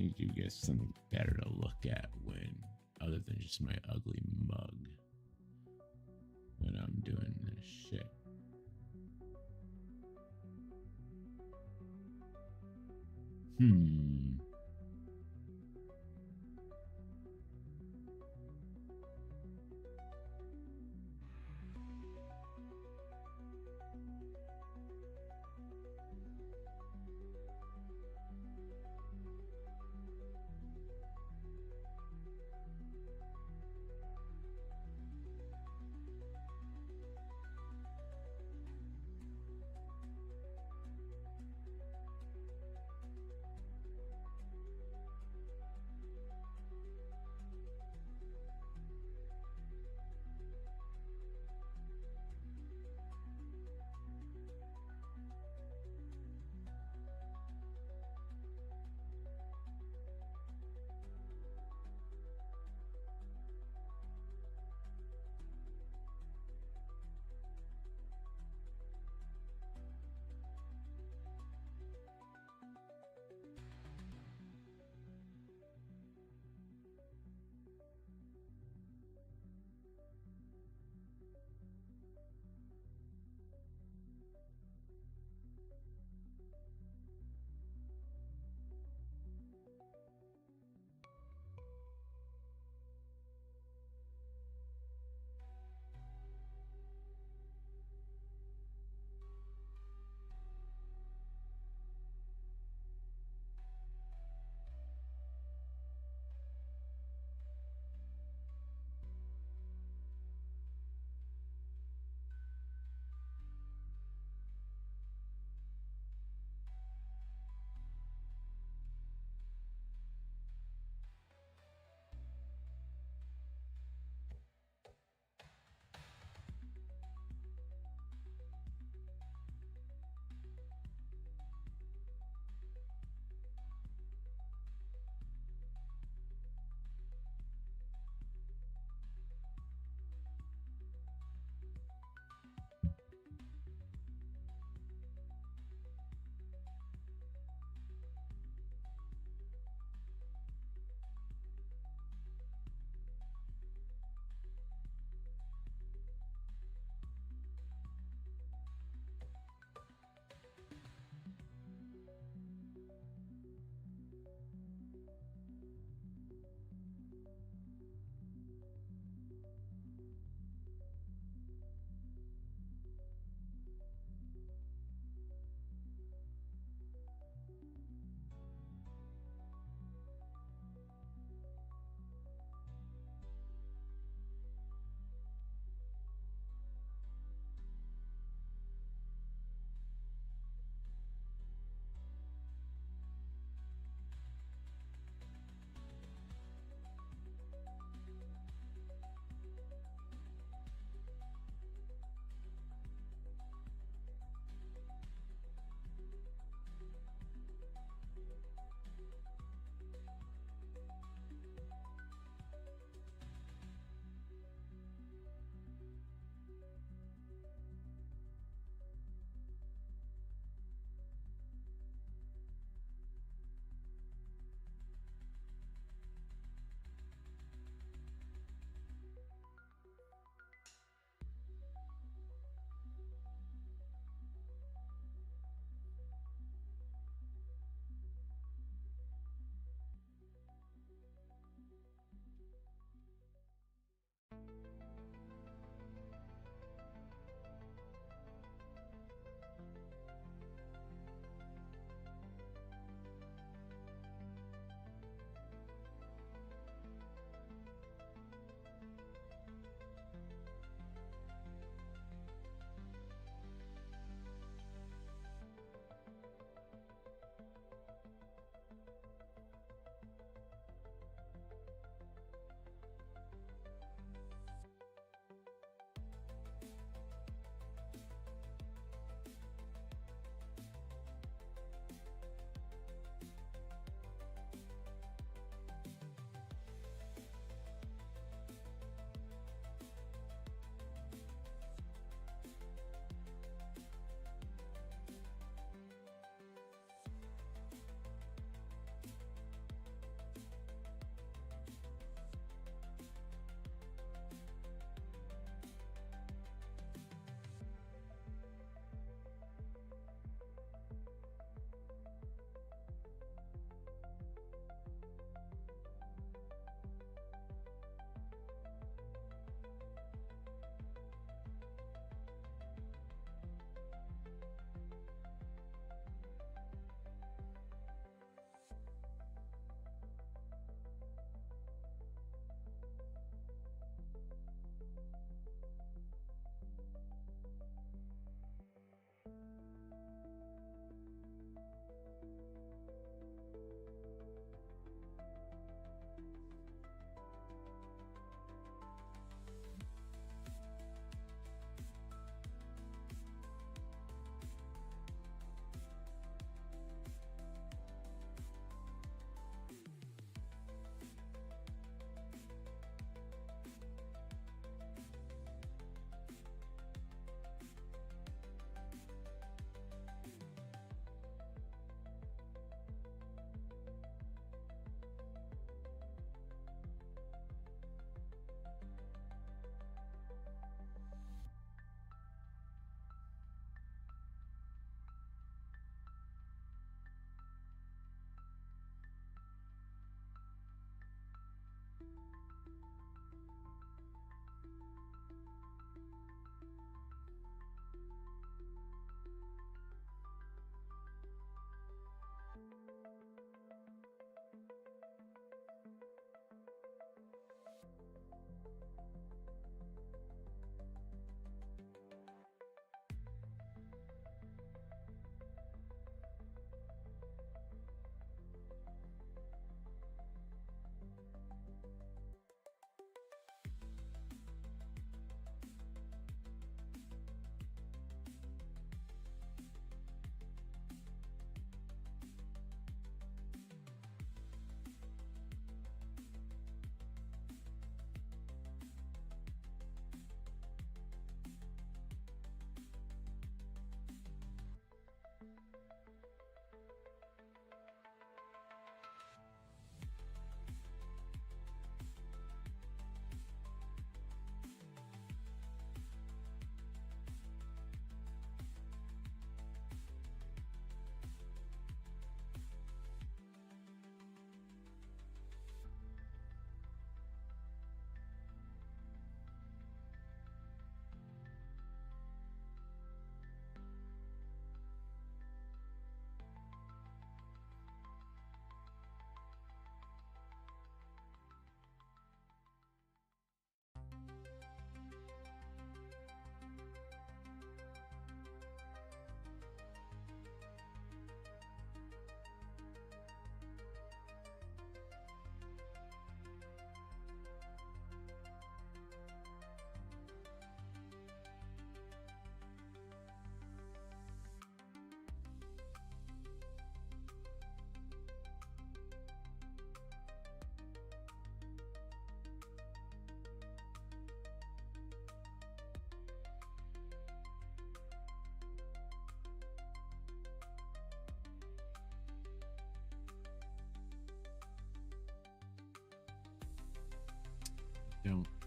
think you guys something better to look at when, other than just my ugly mug, when I'm doing this shit. Hmm.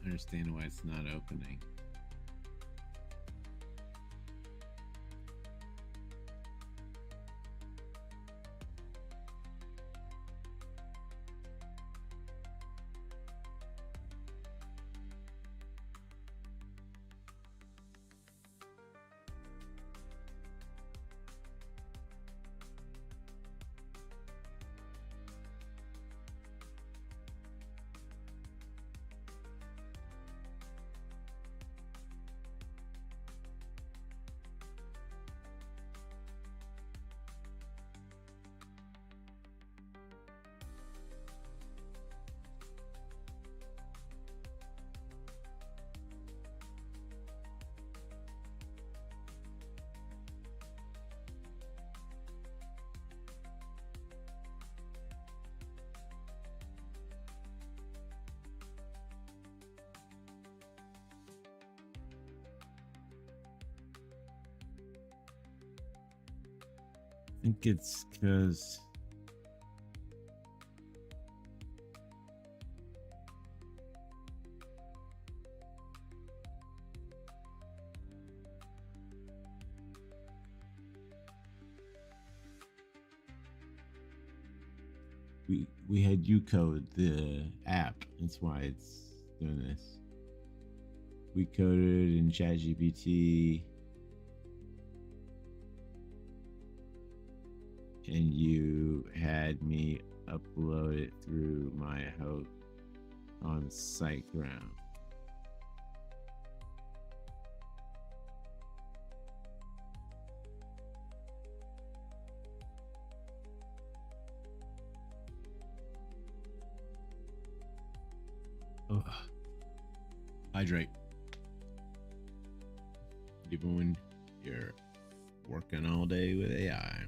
understand why it's not opening. I think it's because we had you code the app. That's why it's doing this. We coded in ChatGPT, and you had me upload it through my host on SiteGround. Ugh. Hydrate. Even when you're working all day with AI.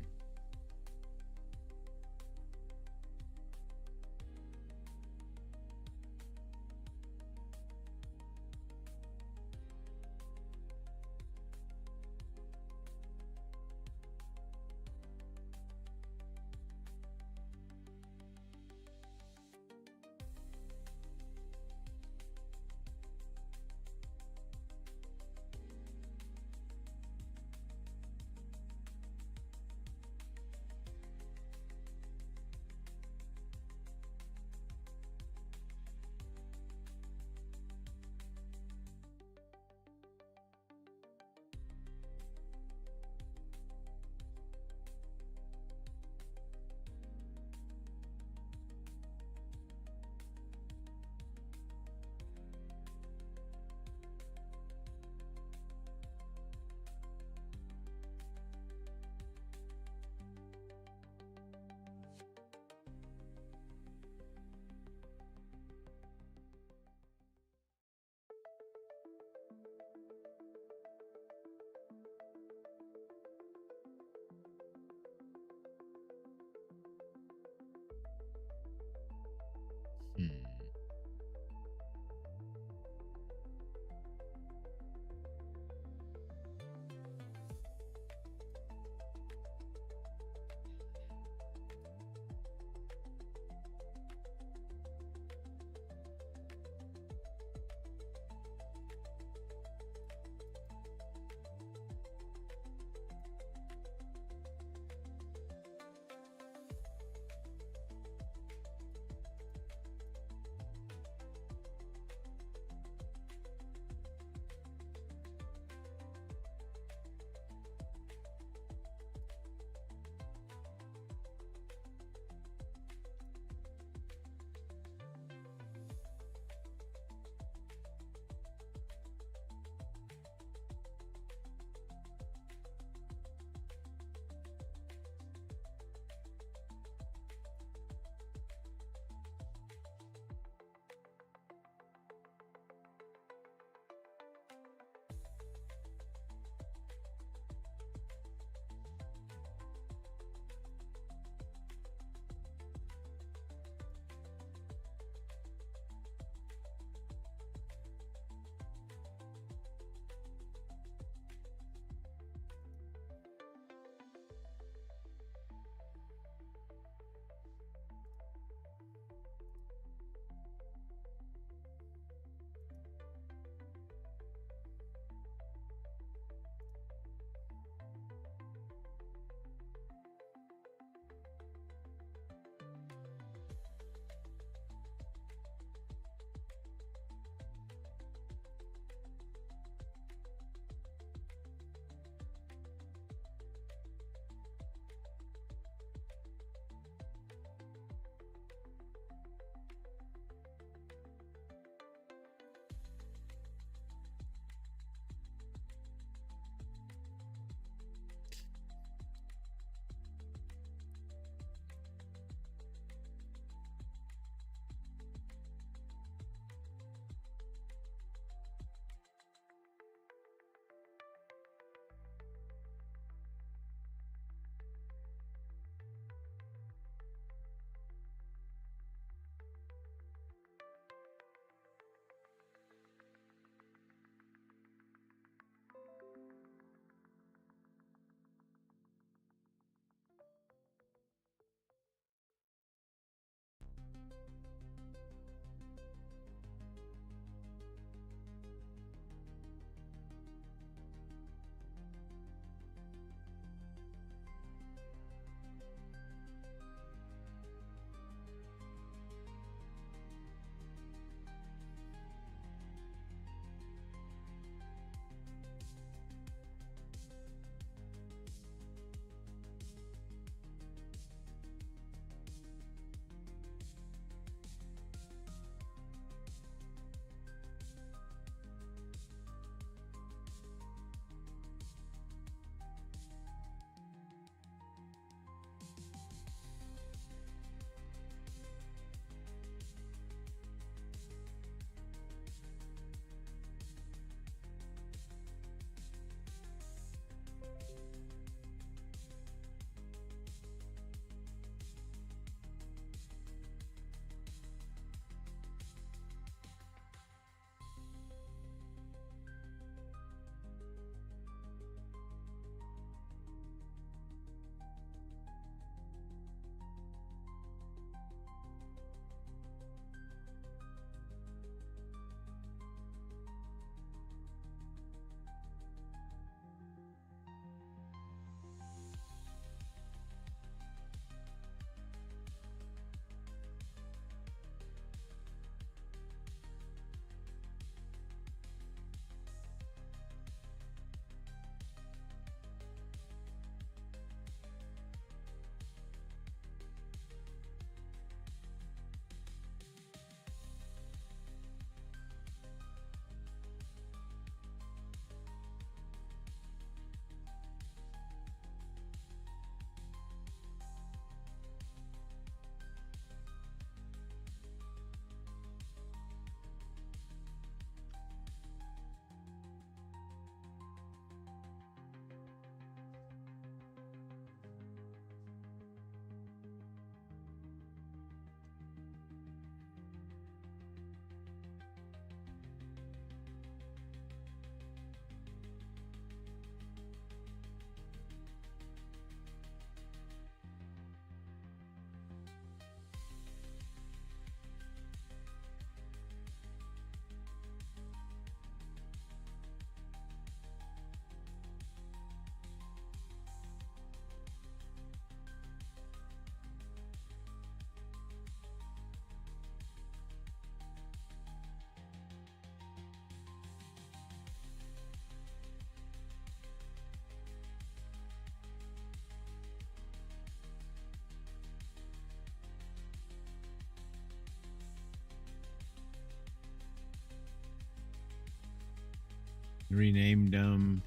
Renamed them.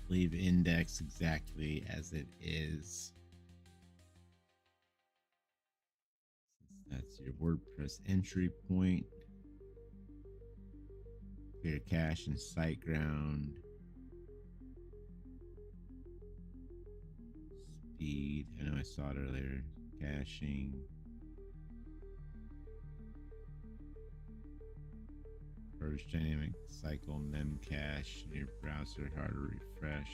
Leave index exactly as it is. Since that's your WordPress entry point. Clear cache and SiteGround. Speed. I know I saw it earlier. Caching. First dynamic cycle memcache in your browser. Hard to refresh.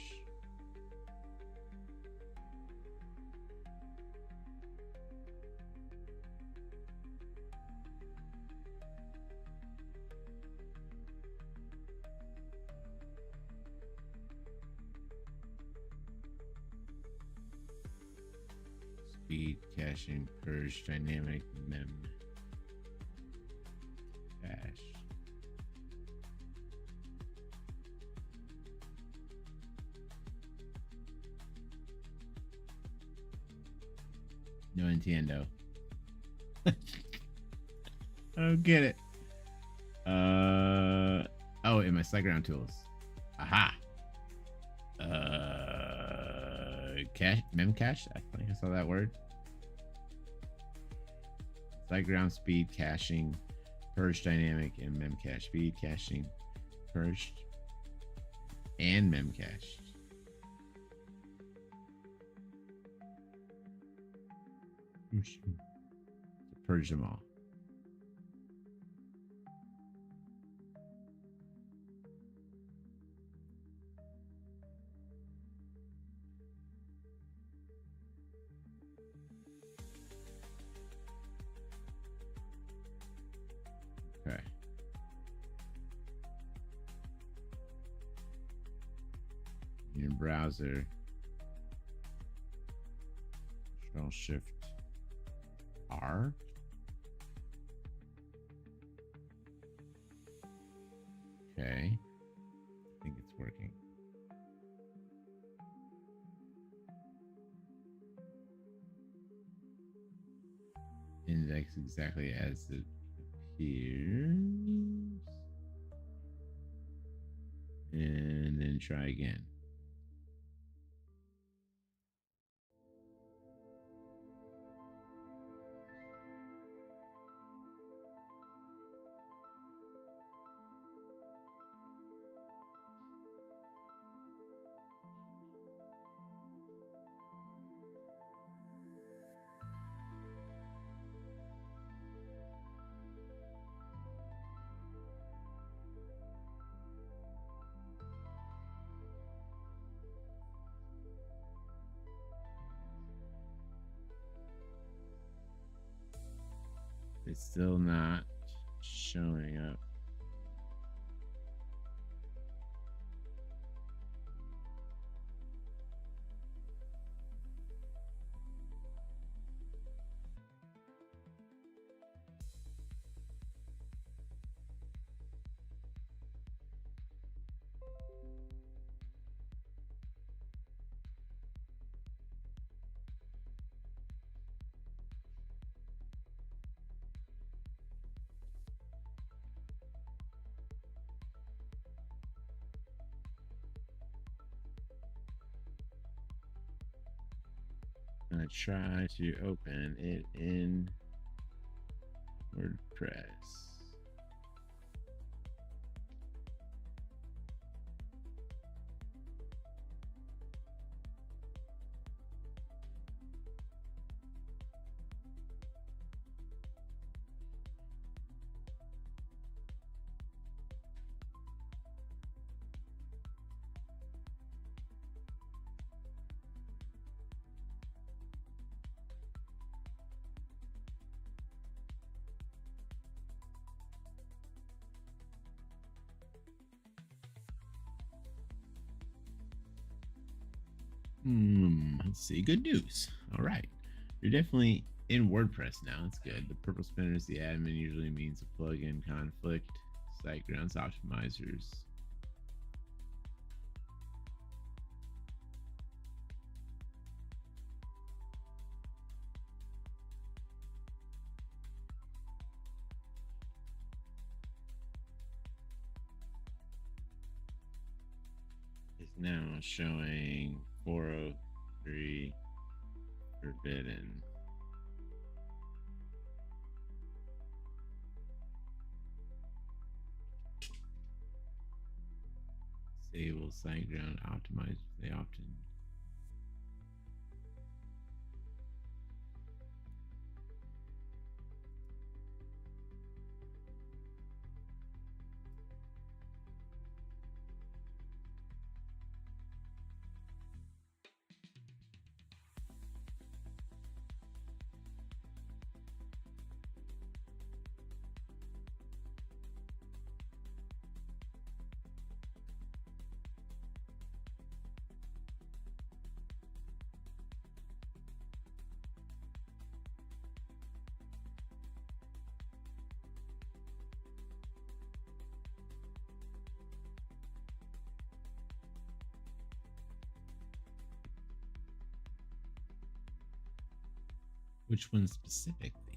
Speed caching purge dynamic mem cache. No Nintendo. I don't get it. Oh, in my SiteGround tools. Aha. Cache memcache. I think I saw that word. SiteGround speed caching, purge dynamic, and memcache. Speed caching, purged, and memcached. Purge them all. Okay. In your browser, Control Shift R. Okay. I think it's working. Index exactly as it appears. And then try again. It's still not showing up. I'm gonna try to open it in WordPress. Let's see. Good news. All right. You're definitely in WordPress now. That's good. The purple spinner is the admin, usually means a plugin conflict. SiteGrounds optimizers. Now showing 403 forbidden. Disable SiteGround optimize they opt in. Which one specifically?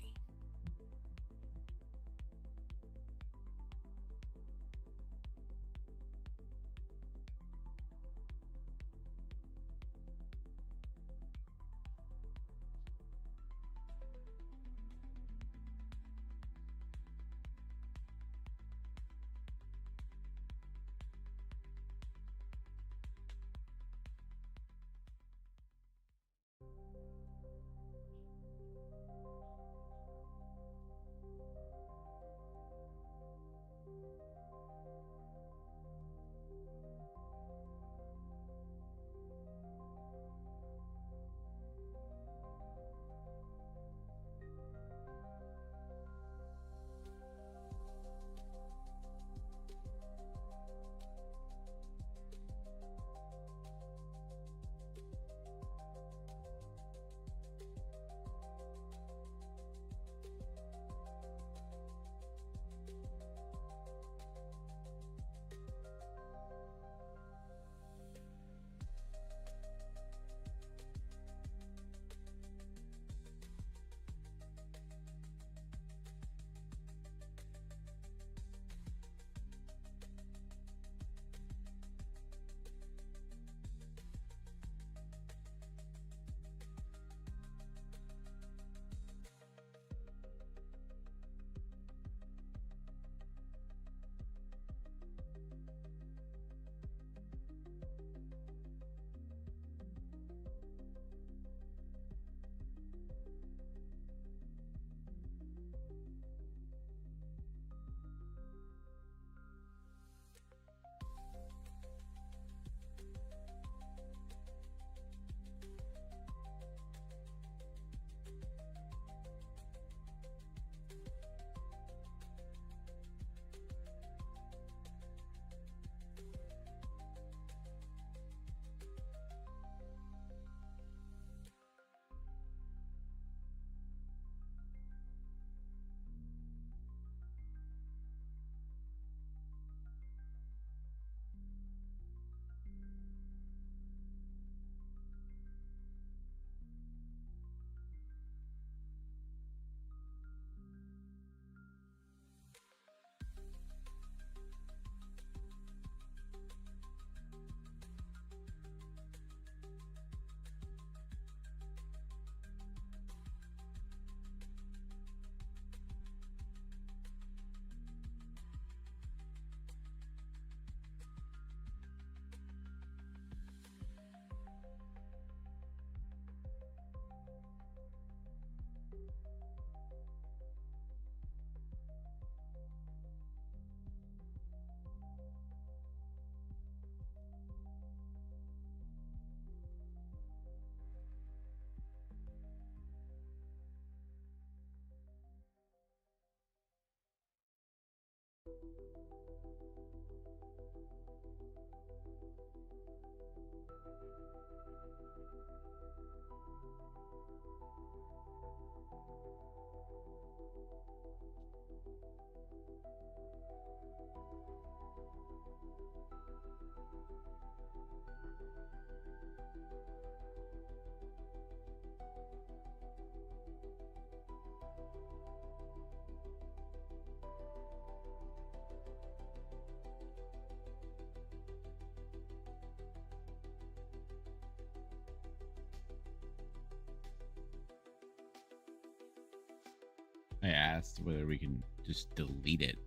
I asked whether we can just delete it,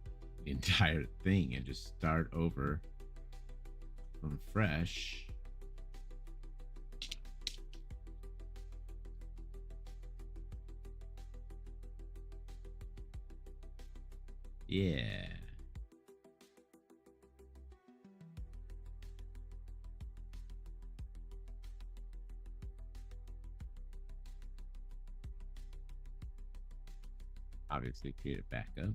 the entire thing, and just start over from fresh. Yeah. Obviously, create a backup.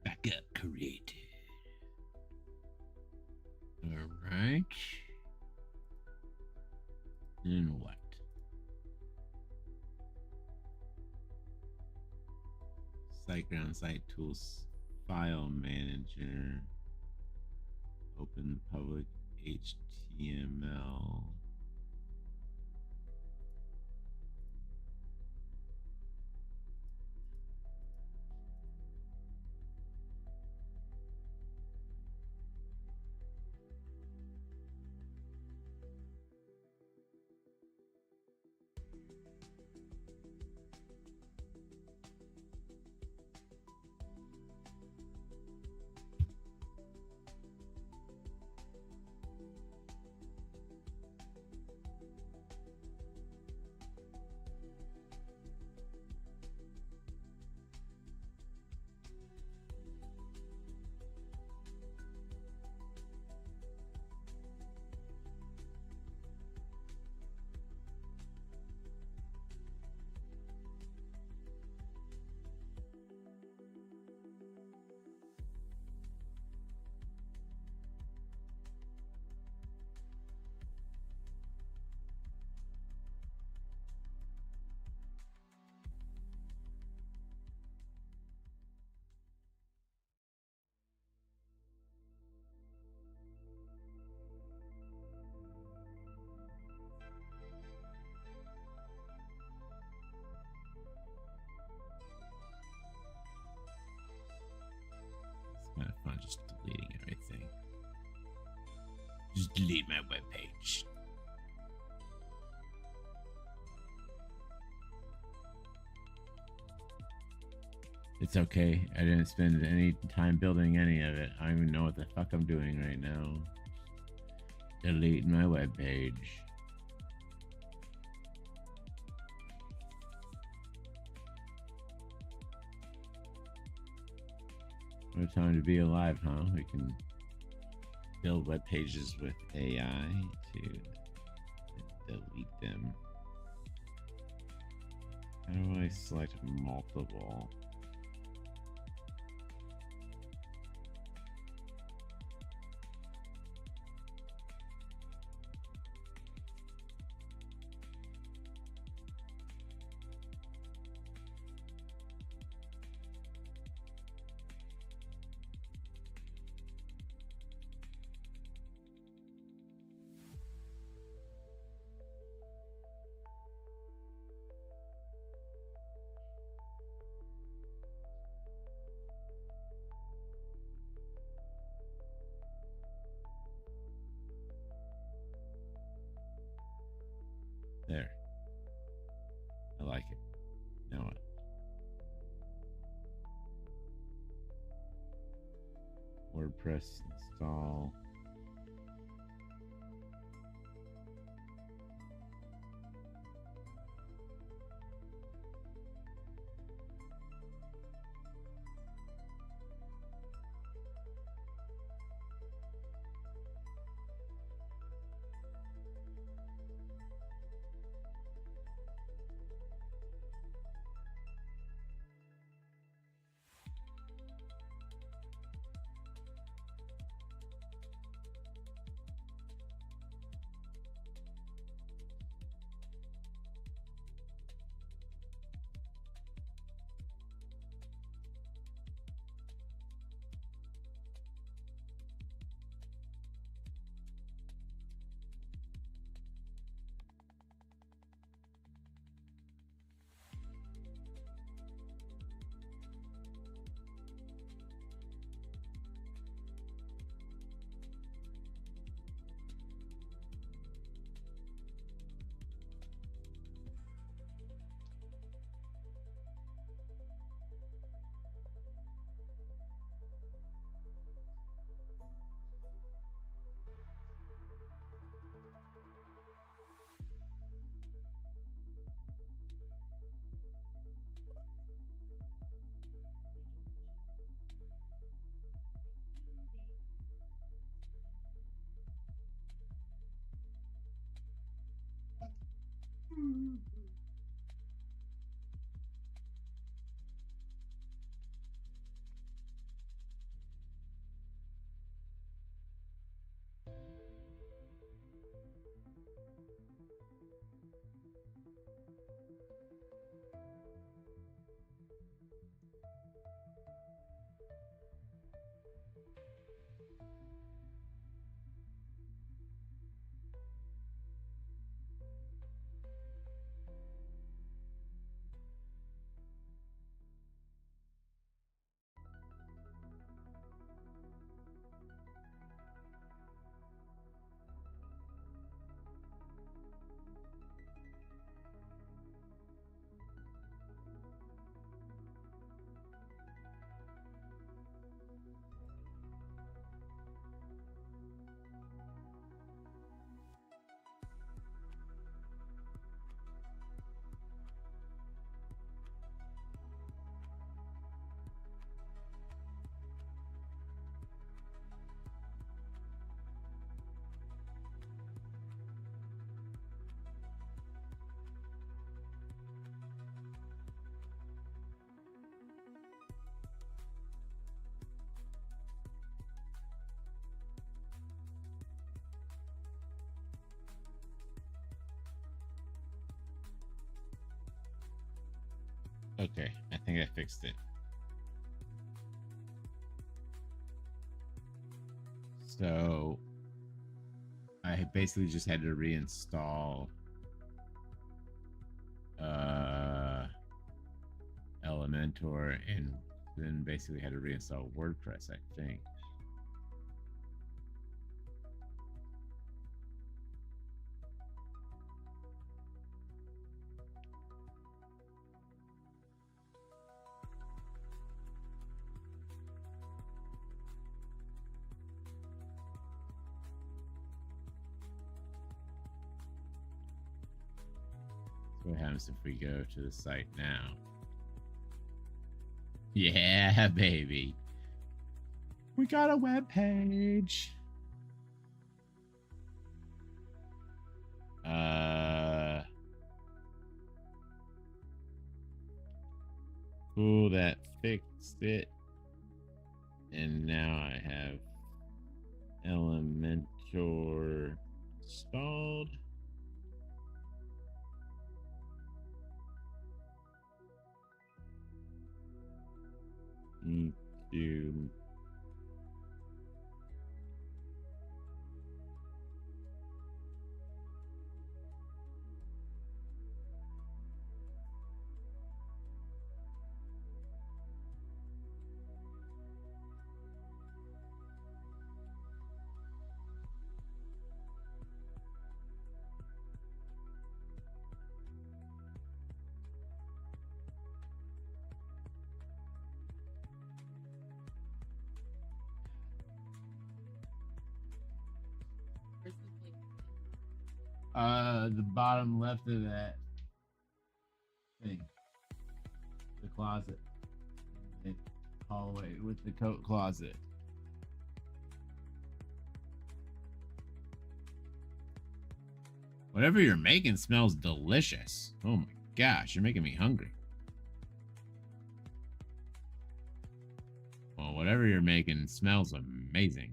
Backup created. All right. And what? SiteGround Site Tools File Manager. Open public HTML. It's kind of fun just deleting everything. Just delete my webpage. It's okay. I didn't spend any time building any of it. I don't even know what the fuck I'm doing right now. Delete my webpage. What a time to be alive, huh? We can build web pages with AI to delete them. How do I select multiple? There. I like it. Now what? WordPress install. Okay, I think I fixed it. So I basically just had to reinstall Elementor and then basically had to reinstall WordPress, I think. So what happens if we go to the site now? Yeah, baby. We got a web page. Cool, that fixed it. And now I have Elementor installed. Need to The bottom left of that thing, the closet, the hallway with the coat closet. Whatever you're making smells delicious. Oh my gosh, you're making me hungry. Well, whatever you're making smells amazing.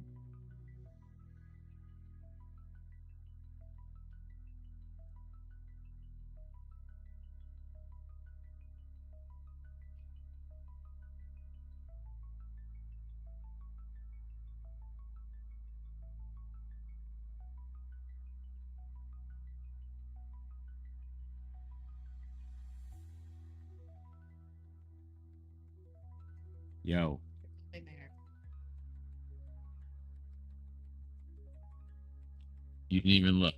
Yo. You didn't even look.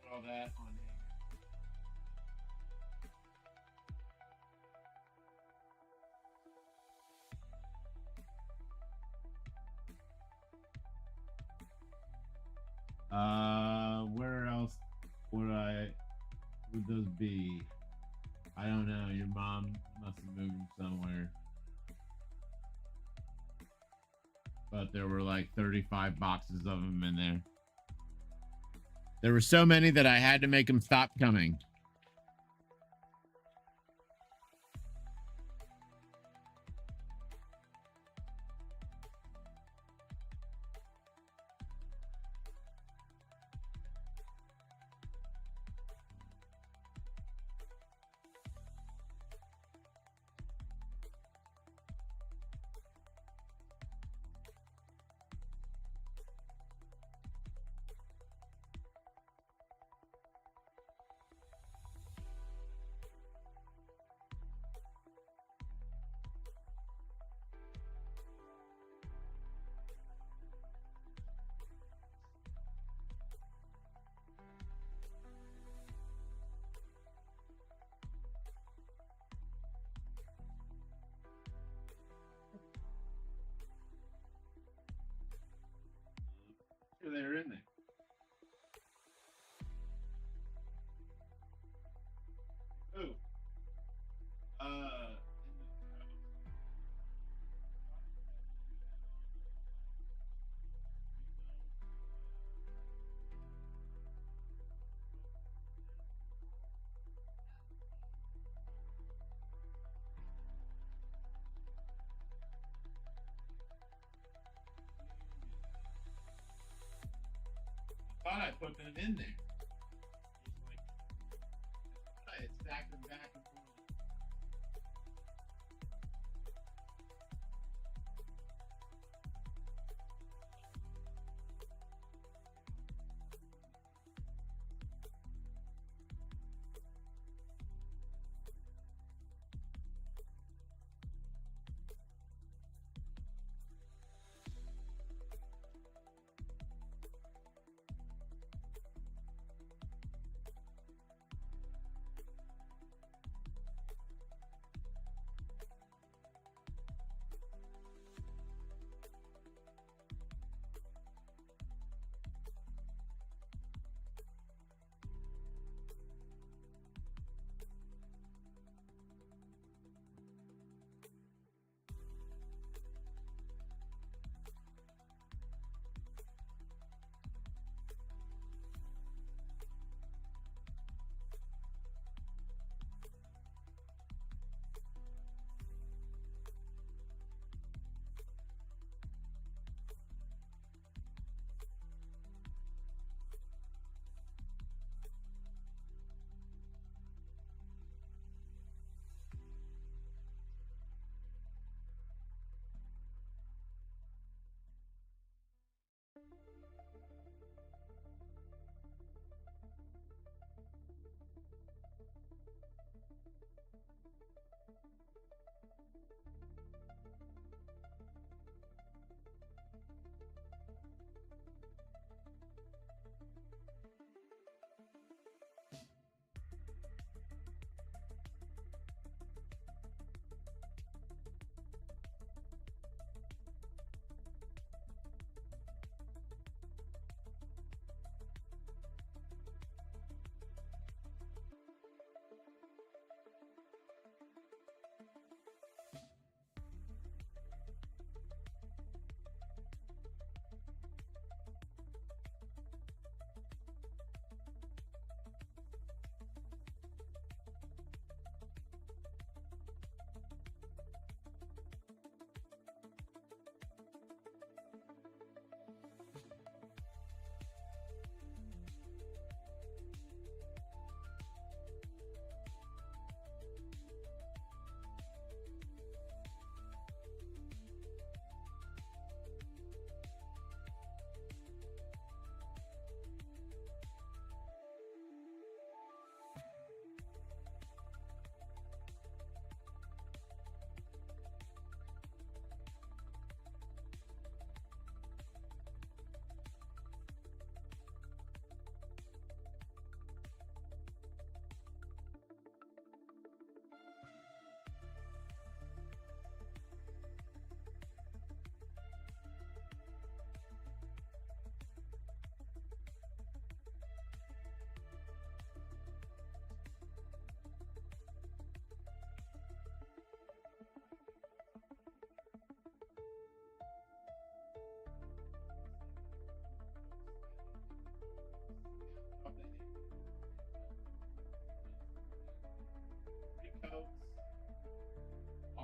Put all that on where else would those be? I don't know. Your mom must have moved them somewhere. But there were like 35 boxes of them in there. There were so many that I had to make them stop coming. They're in there. Oh. I thought I put them in there. I had stacked them back and forth.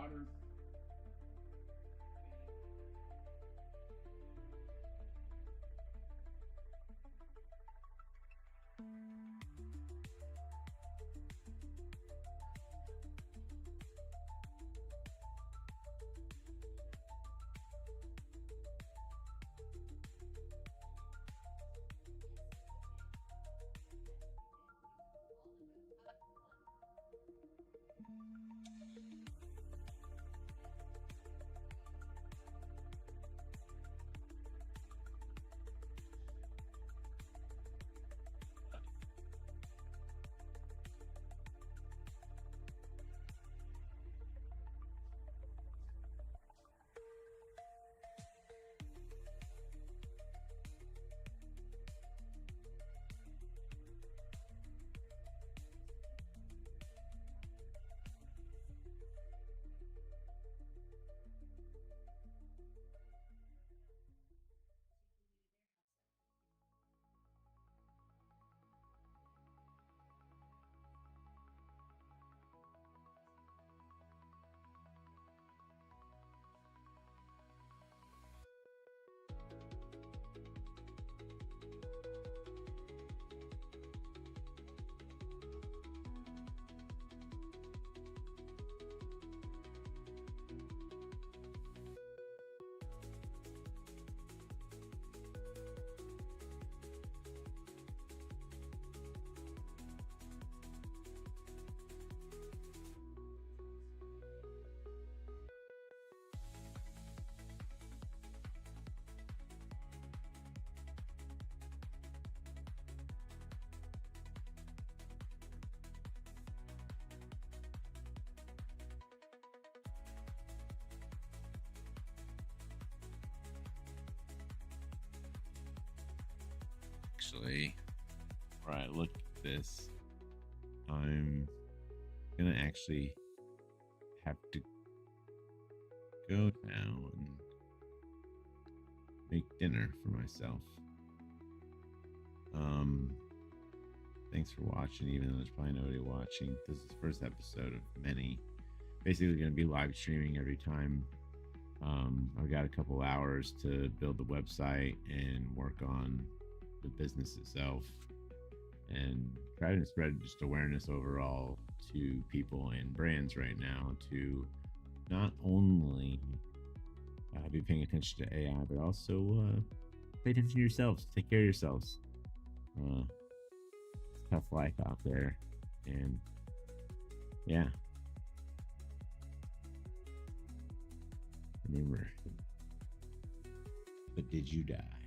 water. Actually, before I look at this, I'm gonna actually have to go now and make dinner for myself. Um, Thanks for watching, even though there's probably nobody watching. This is the first episode of many. Basically, going to be live streaming every time. I've got a couple hours to build the website and work on the business itself, and try to spread just awareness overall to people and brands right now to not only be paying attention to AI, but also pay attention to yourselves. Take care of yourselves. It's a tough life out there, and yeah. Remember, but did you die?